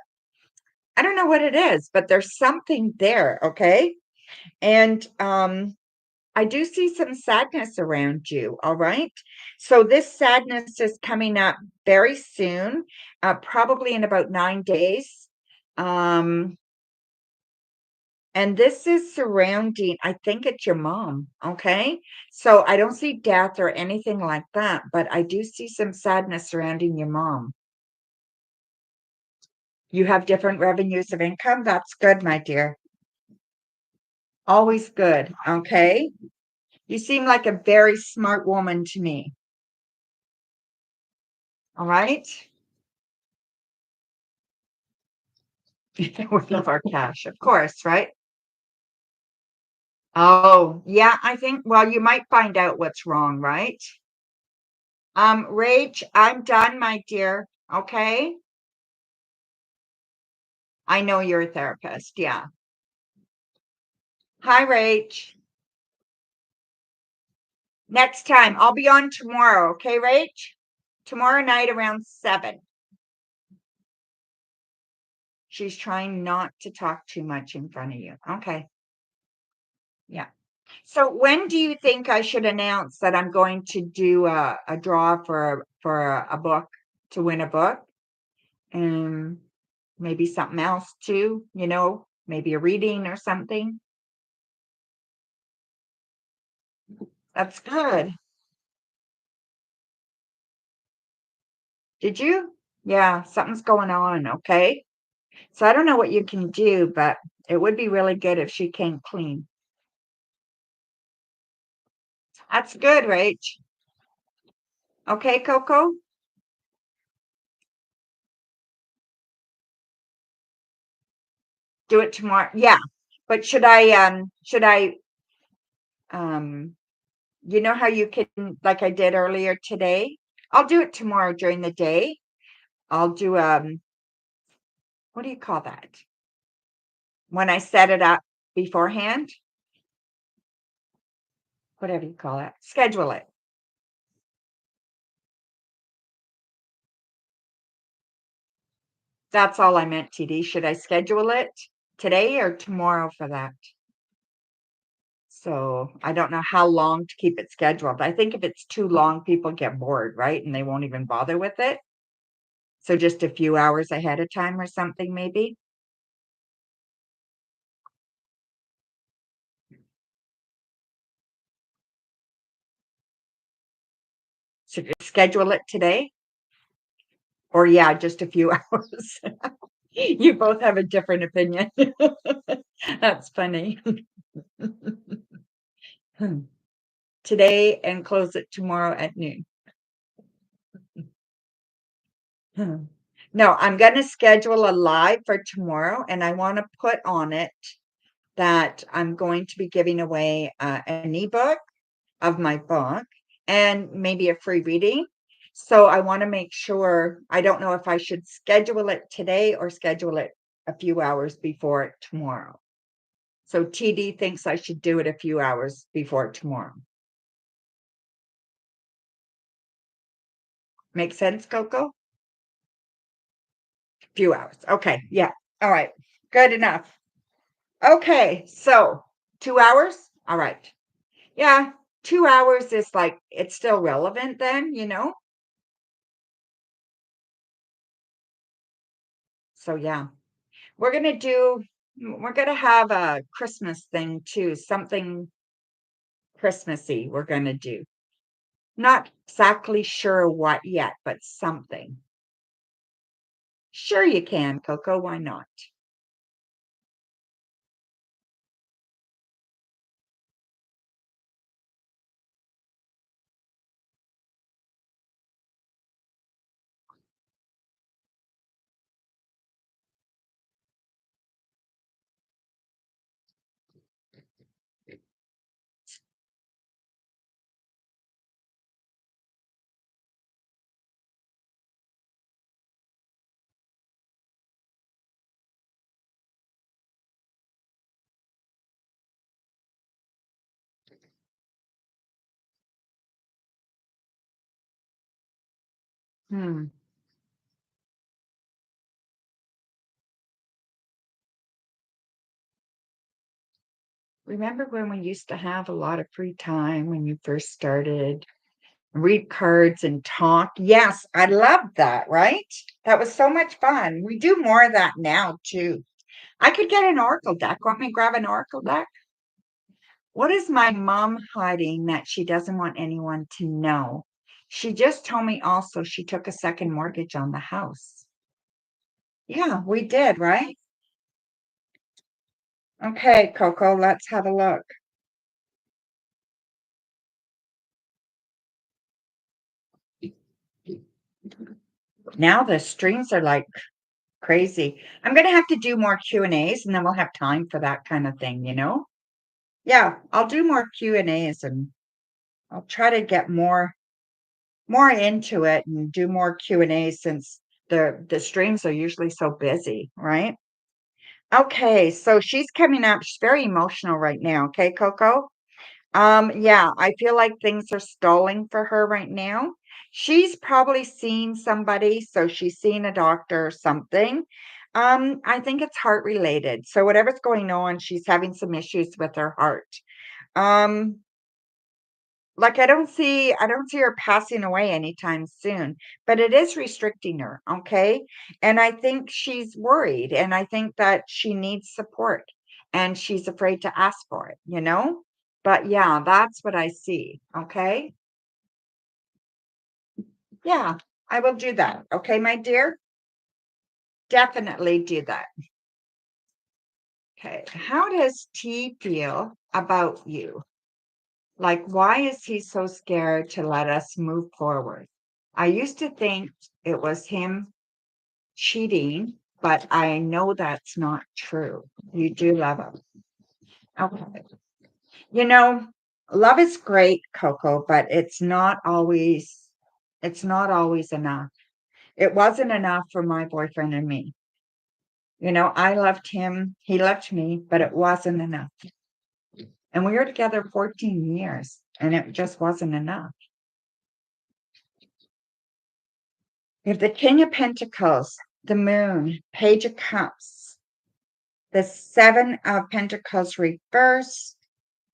I don't know what it is, but there's something there, okay? And I do see some sadness around you, all right? So this sadness is coming up very soon, probably in about 9 days. Um, and this is surrounding, I think it's your mom, okay? So I don't see death or anything like that, but I do see some sadness surrounding your mom. You have different revenues of income. That's good, my dear. Always good, okay? You seem like a very smart woman to me. All right? We love our cash, of course, right? Oh, yeah, I think, well, you might find out what's wrong, right? Rach, I'm done, my dear. Okay? I know you're a therapist. Yeah. Hi, Rach. Next time, I'll be on tomorrow. Okay, Rach? Tomorrow night around 7. She's trying not to talk too much in front of you. Okay. Yeah. So when do you think I should announce that I'm going to do a draw for a book to win a book? And maybe something else too, maybe a reading or something. That's good. Did you? Yeah, something's going on, okay? So I don't know what you can do, but it would be really good if she came clean. That's good, Rach. Okay, Coco? Do it tomorrow. Yeah. But um you know how you can, like I did earlier today? I'll do it tomorrow during the day. I'll do what do you call that? When I set it up beforehand, whatever you call it. Schedule it. That's all I meant, TD. Should I schedule it today or tomorrow for that? So I don't know how long to keep it scheduled. I think if it's too long, people get bored, right? And they won't even bother with it. So just a few hours ahead of time or something, maybe. So just schedule it today, or yeah, just a few hours. You both have a different opinion. That's funny. Today and close it tomorrow at noon. No, I'm going to schedule a live for tomorrow, and I want to put on it that I'm going to be giving away an ebook of my book and maybe a free reading. So I want to make sure, I don't know if I should schedule it today or schedule it a few hours before it tomorrow. So TD thinks I should do it a few hours before tomorrow. Make sense, Coco? Few hours. Okay. Yeah. All right. Good enough. Okay. So 2 hours. All right. Yeah. 2 hours is like, it's still relevant then. So yeah. We're gonna have a Christmas thing too, something Christmassy we're gonna do. Not exactly sure what yet, but something. Sure you can, Coco, why not? Hmm. Remember when we used to have a lot of free time when you first started? Read cards and talk. Yes, I loved that, right? That was so much fun. We do more of that now too. I could get an oracle deck. Want me to grab an oracle deck? What is my mom hiding that she doesn't want anyone to know? She just told me also she took a second mortgage on the house. Yeah, we did, right? Okay, Coco, let's have a look. Now the streams are like crazy. I'm gonna have to do more Q&As and then we'll have time for that kind of thing. Yeah, I'll do more Q&As and I'll try to get more into it and do more Q&As since the streams are usually so busy, right? Okay, so she's coming up. She's very emotional right now. Okay, Coco. Yeah, I feel like things are stalling for her right now. She's probably seen somebody, so she's seen a doctor or something. I think it's heart related. So whatever's going on, she's having some issues with her heart. Um, like I don't see her passing away anytime soon, but it is restricting her, okay? And I think she's worried and I think that she needs support and she's afraid to ask for it? But yeah, that's what I see, okay? Yeah. I will do that. Okay, my dear? Definitely do that. Okay. How does T feel about you? Like, why is he so scared to let us move forward? I used to think it was him cheating, but I know that's not true. You do love him. Okay. You know, love is great, Coco, but it's not always enough. It wasn't enough for my boyfriend and me. I loved him, he loved me, but it wasn't enough. And we were together 14 years, and it just wasn't enough. If the King of Pentacles, the Moon, Page of Cups, the Seven of Pentacles reverse,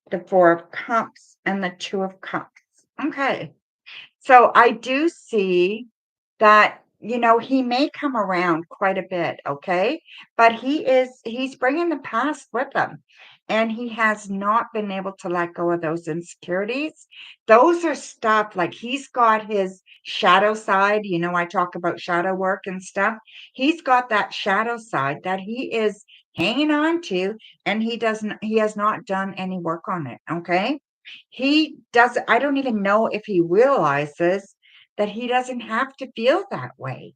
the Four of Cups, and the Two of Cups. Okay. So I do see that, he may come around quite a bit, okay? But he's bringing the past with him. And he has not been able to let go of those insecurities. Those are stuff like he's got his shadow side. I talk about shadow work and stuff. He's got that shadow side that he is hanging on to, and he has not done any work on it, okay? I don't even know if he realizes that he doesn't have to feel that way.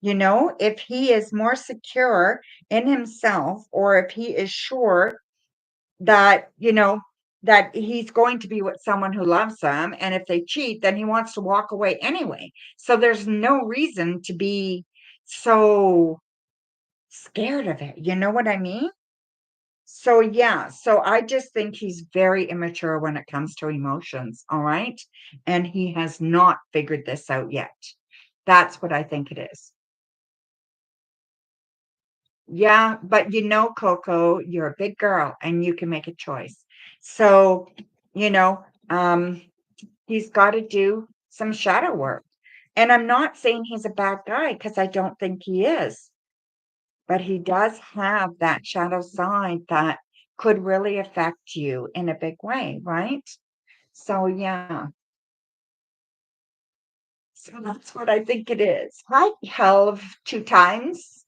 If he is more secure in himself, or if he is sure that, that he's going to be with someone who loves him, and if they cheat, then he wants to walk away anyway. So there's no reason to be so scared of it. You know what I mean? So yeah, so I just think he's very immature when it comes to emotions, all right? And he has not figured this out yet. That's what I think it is. Yeah, but Coco, you're a big girl and you can make a choice. So, you know, um, he's got to do some shadow work. And I'm not saying he's a bad guy, because I don't think he is. But he does have that shadow side that could really affect you in a big way, right? So yeah, so that's what I think it is. Hi, Helv, two times.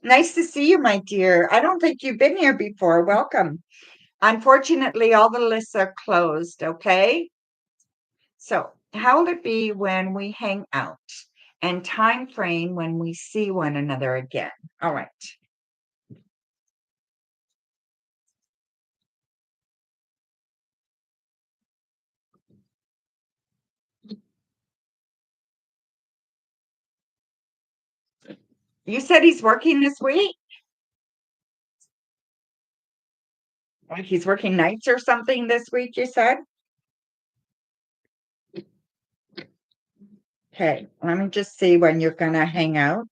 Nice to see you, my dear. I don't think you've been here before. Welcome. Unfortunately, all the lists are closed, okay? So how will it be when we hang out? And time frame when we see one another again. All right. You said he's working this week? Like he's working nights or something this week, you said? Okay, let me just see when you're gonna hang out.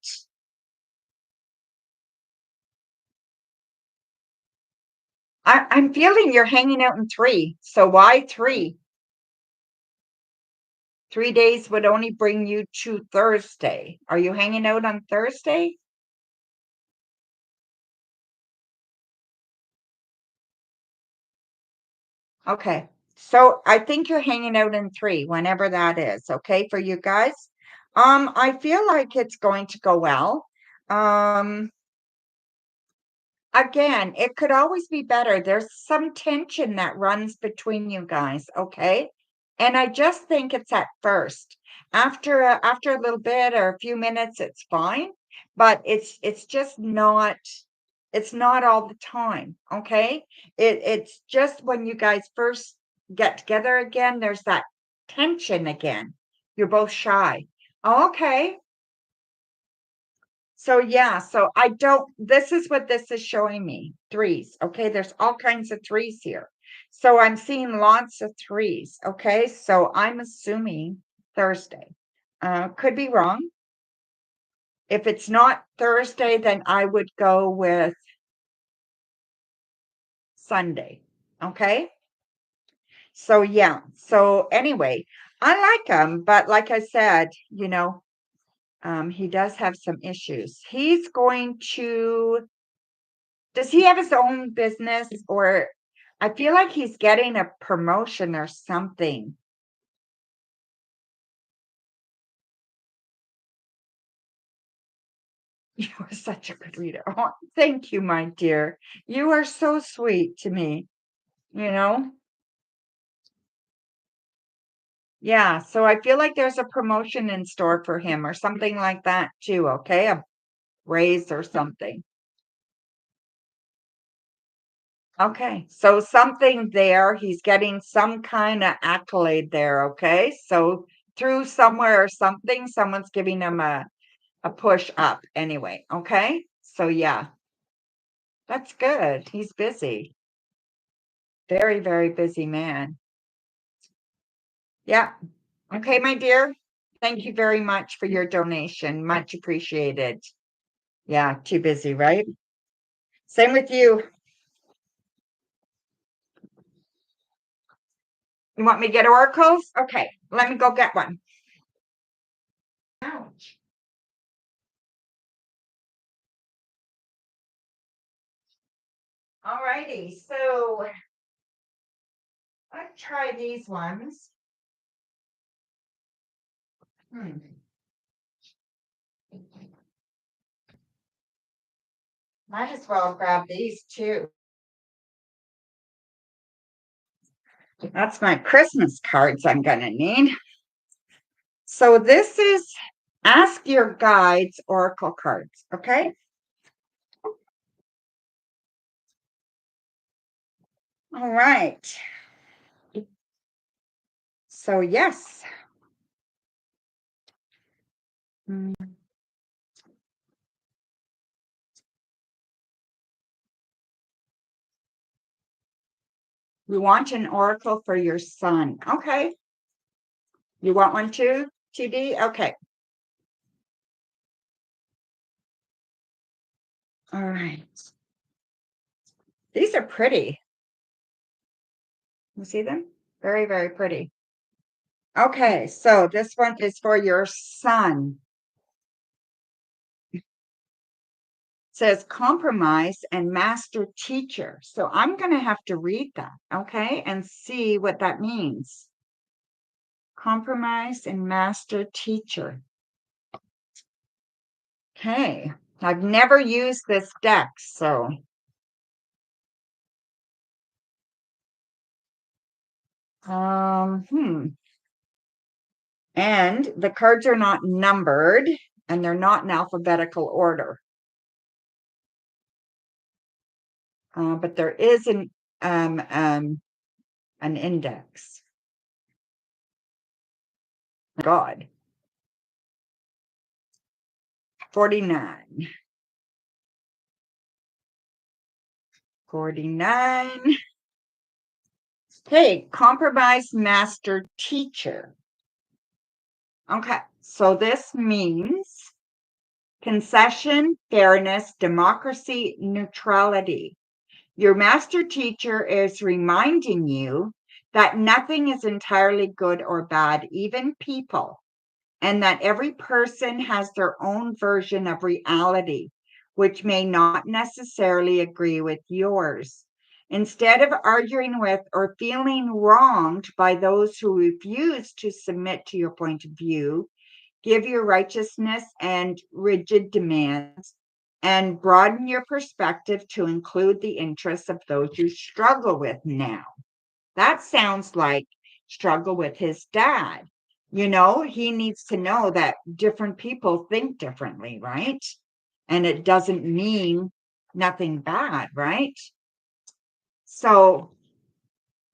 I'm feeling you're hanging out in three. So why three? 3 days would only bring you to Thursday. Are you hanging out on Thursday? Okay. So I think you're hanging out in three, whenever that is, okay, for you guys. I feel like it's going to go well. Um, Again, it could always be better. There's some tension that runs between you guys, okay? And I just think it's at first. After a little bit or a few minutes, it's fine, but it's just not all the time, okay? It's just when you guys first get together again, there's that tension again. You're both shy. Okay. So yeah, so I don't this is what this is showing me. Threes, okay? There's all kinds of threes here. So I'm seeing lots of threes, okay? So I'm assuming Thursday. Could be wrong. If it's not Thursday, then I would go with Sunday. Okay? So yeah. So anyway, I like him, but like I said, he does have some issues. He's going to Does he have his own business, or I feel like he's getting a promotion or something. You are such a good reader. Oh, thank you, my dear. You are so sweet to me, you know? Yeah, so I feel like there's a promotion in store for him or something like that too, okay? A raise or something. Okay, so something there, he's getting some kind of accolade there, okay? So through somewhere or something, someone's giving him a push up anyway, okay? So yeah, that's good. He's busy. Very, very busy man. Yeah. Okay, my dear. Thank you very much for your donation. Much appreciated. Yeah, too busy, right? Same with you. You want me to get oracles? Okay, let me go get one. Ouch. All righty, so let's try these ones. Hmm. Might as well grab these too. That's my Christmas cards I'm gonna need. So this is Ask Your Guides Oracle cards, okay? All right. So yes. Mm, you want an oracle for your son. Okay. You want one too, TD? Okay. All right. These are pretty. You see them? Very, very pretty. Okay, so this one is for your son. It says compromise and master teacher. So I'm going to have to read that, okay, and see what that means. Compromise and master teacher. Okay, I've never used this deck, so and the cards are not numbered and they're not in alphabetical order. But there is an index. God. 49. 49. Hey, compromise master teacher. Okay, so this means concession, fairness, democracy, neutrality. Your master teacher is reminding you that nothing is entirely good or bad, even people, and that every person has their own version of reality, which may not necessarily agree with yours. Instead of arguing with or feeling wronged by those who refuse to submit to your point of view, give your righteousness and rigid demands, and broaden your perspective to include the interests of those you struggle with now. That sounds like struggle with his dad. You know, he needs to know that different people think differently, right? And it doesn't mean nothing bad, right? So,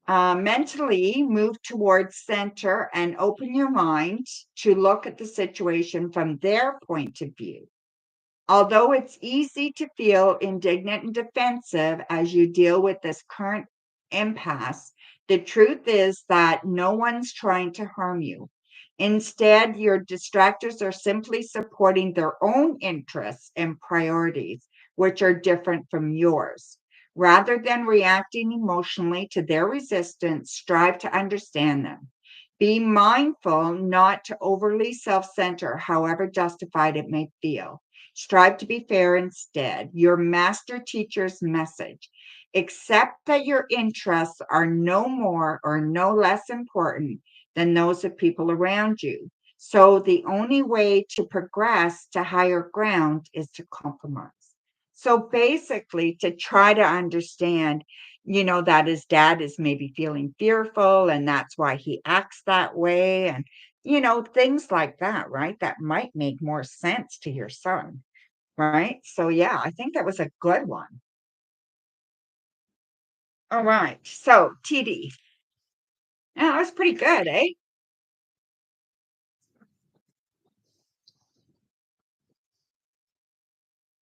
mentally move towards center and open your mind to look at the situation from their point of view. Although it's easy to feel indignant and defensive as you deal with this current impasse, the truth is that no one's trying to harm you. Instead, your distractors are simply supporting their own interests and priorities, which are different from yours. Rather than reacting emotionally to their resistance, strive to understand them. Be mindful not to overly self center, however justified it may feel. Strive to be fair instead. Your master teacher's message. Accept that your interests are no more or no less important than those of people around you. So the only way to progress to higher ground is to compromise. So basically, to try to understand, that his dad is maybe feeling fearful and that's why he acts that way. And, things like that, right? That might make more sense to your son, right? So, yeah, I think that was a good one. All right. So, TD. Yeah, that was pretty good, eh?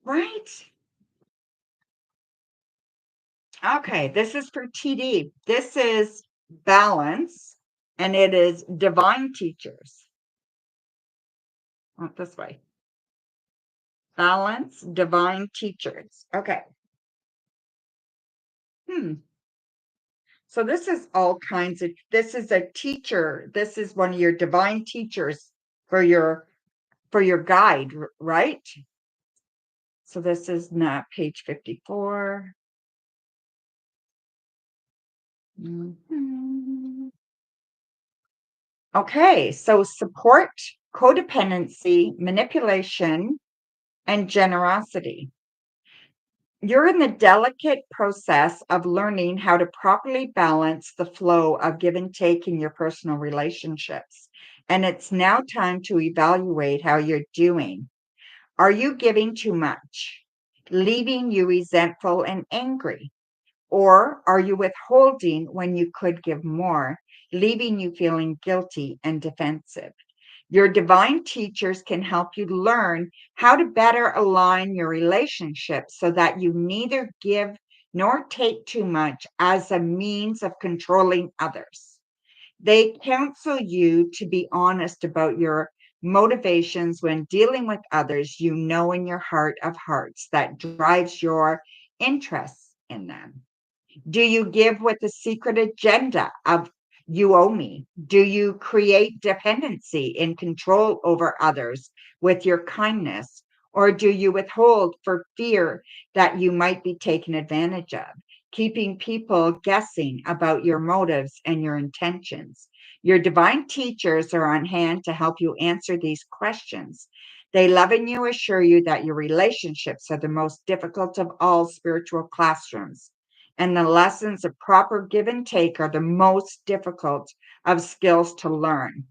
Right? Okay, this is for TD. This is balance, and it is divine teachers. This way. Balance, divine teachers. Okay. Hmm. So this is all kinds of, this is a teacher. This is one of your divine teachers for your guide, right? So this is not page 54. Mhm. Okay, so support, codependency, manipulation, and generosity. You're in the delicate process of learning how to properly balance the flow of give and take in your personal relationships. And it's now time to evaluate how you're doing. Are you giving too much, leaving you resentful and angry? Or are you withholding when you could give more, leaving you feeling guilty and defensive? Your divine teachers can help you learn how to better align your relationships so that you neither give nor take too much as a means of controlling others. They counsel you to be honest about your motivations when dealing with others you know in your heart of hearts that drives your interests in them. Do you give with the secret agenda of you owe me? Do you create dependency and control over others with your kindness? Or do you withhold for fear that you might be taken advantage of, keeping people guessing about your motives and your intentions? Your divine teachers are on hand to help you answer these questions. They love and you assure you that your relationships are the most difficult of all spiritual classrooms, and the lessons of proper give and take are the most difficult of skills to learn.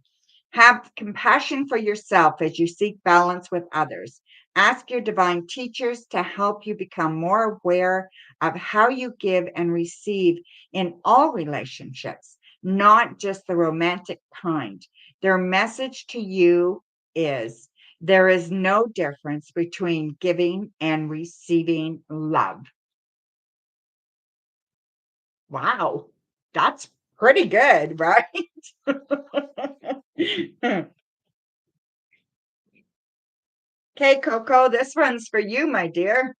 Have compassion for yourself as you seek balance with others. Ask your divine teachers to help you become more aware of how you give and receive in all relationships, not just the romantic kind. Their message to you is there is no difference between giving and receiving love. Wow, that's pretty good, right? Okay, Coco, this one's for you, my dear.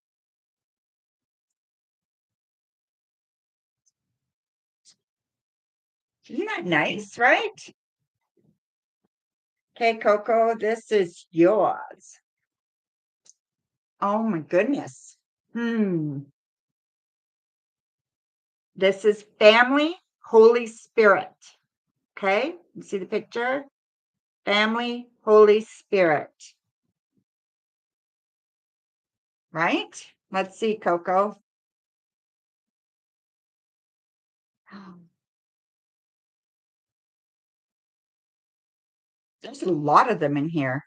Isn't that nice, right? Okay, Coco, this is yours. Oh my goodness. This is family, Holy Spirit. Okay, you see the picture? Family, Holy Spirit, right? Let's see, Coco. There's a lot of them in here.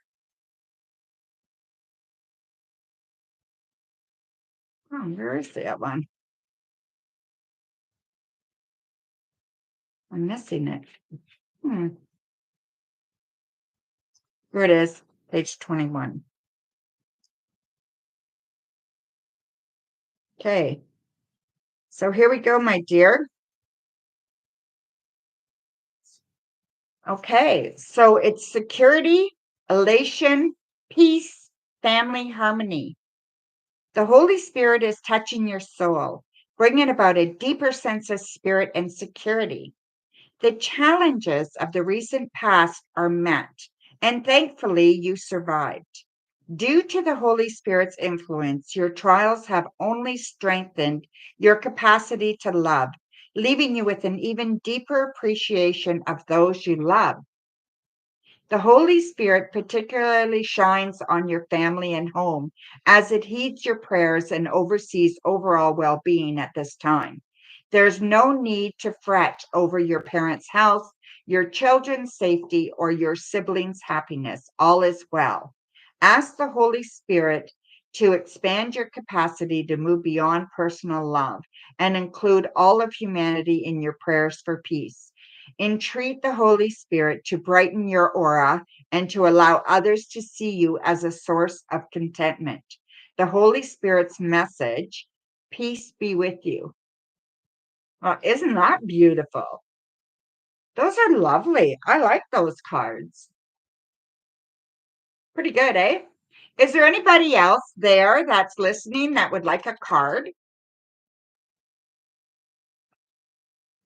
Oh, where is that one? I'm missing it. Hmm. Here it is, page 21. Okay, so here we go, my dear. Okay, so it's security, elation, peace, family, harmony. The Holy Spirit is touching your soul, bringing about a deeper sense of spirit and security. The challenges of the recent past are met, and thankfully you survived. Due to the Holy Spirit's influence, your trials have only strengthened your capacity to love, leaving you with an even deeper appreciation of those you love. The Holy Spirit particularly shines on your family and home as it heeds your prayers and oversees overall well being at this time. There's no need to fret over your parents' health, your children's safety, or your siblings' happiness. All is well. Ask the Holy Spirit to expand your capacity to move beyond personal love and include all of humanity in your prayers for peace. Entreat the Holy Spirit to brighten your aura and to allow others to see you as a source of contentment. The Holy Spirit's message, peace be with you. Isn't that beautiful? Those are lovely. I like those cards. Pretty good, eh? Is there anybody else there that's listening that would like a card?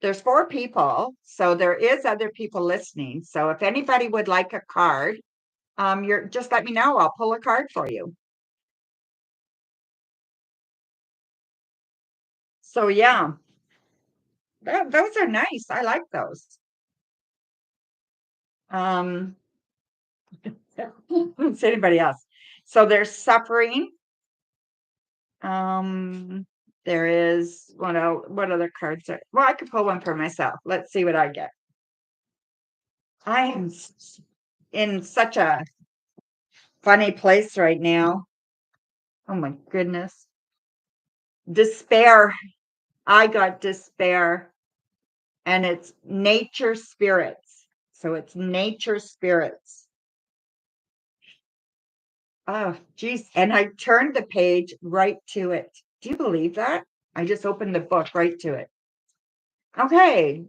There's 4 people, so there is other people listening. So if anybody would like a card, you're just let me know. I'll pull a card for you. So yeah, those are nice. I like those. Um, Who's anybody else? So there's suffering. Um, there is what other cards are? Well, I could pull one for myself. Let's see what I get. I am in such a funny place right now. Oh my goodness. Despair. I got despair, and it's nature spirits. So it's nature spirits. Oh, geez. And I turned the page right to it. Do you believe that? I just opened the book right to it. Okay.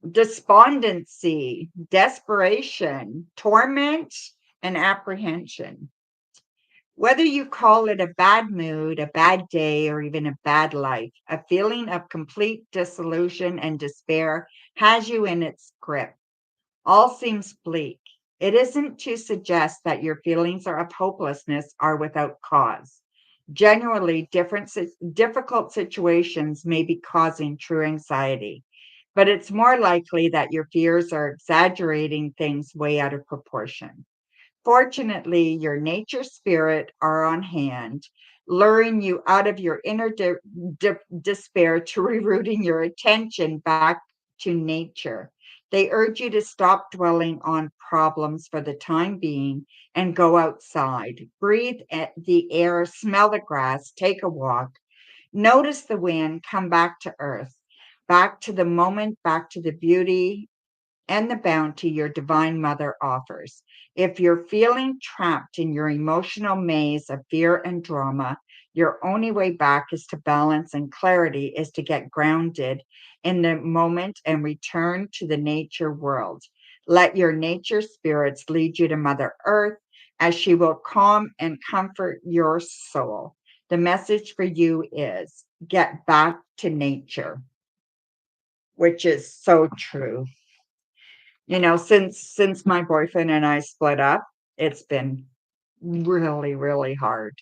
Despondency, desperation, torment, and apprehension. Whether you call it a bad mood, a bad day, or even a bad life, a feeling of complete disillusion and despair has you in its grip. All seems bleak. It isn't to suggest that your feelings of hopelessness are without cause. Generally, difficult situations may be causing true anxiety, but it's more likely that your fears are exaggerating things way out of proportion. Fortunately, your nature spirit are on hand, luring you out of your inner despair to rerouting your attention back to nature. They urge you to stop dwelling on problems for the time being and go outside. Breathe the air, smell the grass, take a walk, notice the wind, come back to earth, back to the moment, back to the beauty and the bounty your divine mother offers. If you're feeling trapped in your emotional maze of fear and drama, your only way back is to balance, and clarity is to get grounded in the moment and return to the nature world. Let your nature spirits lead you to Mother Earth as she will calm and comfort your soul. The message for you is get back to nature, which is so true. Since my boyfriend and I split up, it's been really, really hard.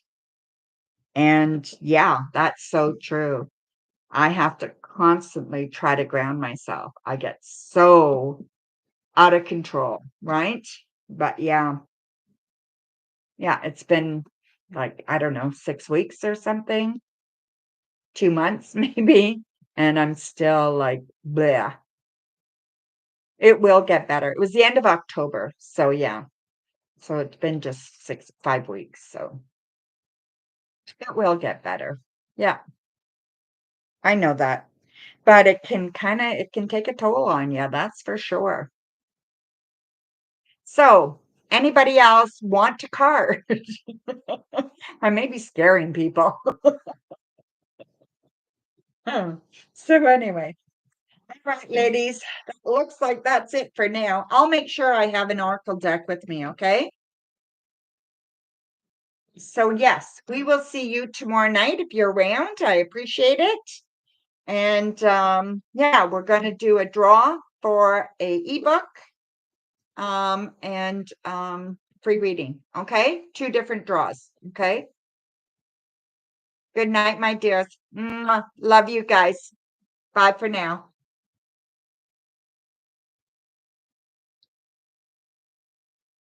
And yeah, that's so true. I have to constantly try to ground myself. I get so out of control, right? But yeah, it's been like, I don't know, 6 weeks or something, 2 months maybe. And I'm still like, bleh. It will get better. It was the end of October. So yeah. So it's been just 5 weeks. So it will get better. Yeah, I know that. But it can take a toll on you, that's for sure. So, anybody else want a card? I may be scaring people. So anyway, all right, ladies, looks like that's it for now. I'll make sure I have an oracle deck with me, okay? So yes, we will see you tomorrow night if you're around. I appreciate it. And yeah, we're going to do a draw for a ebook and free reading. Okay, 2 different draws. Okay, good night, my dears. Mwah. Love you guys. Bye for now.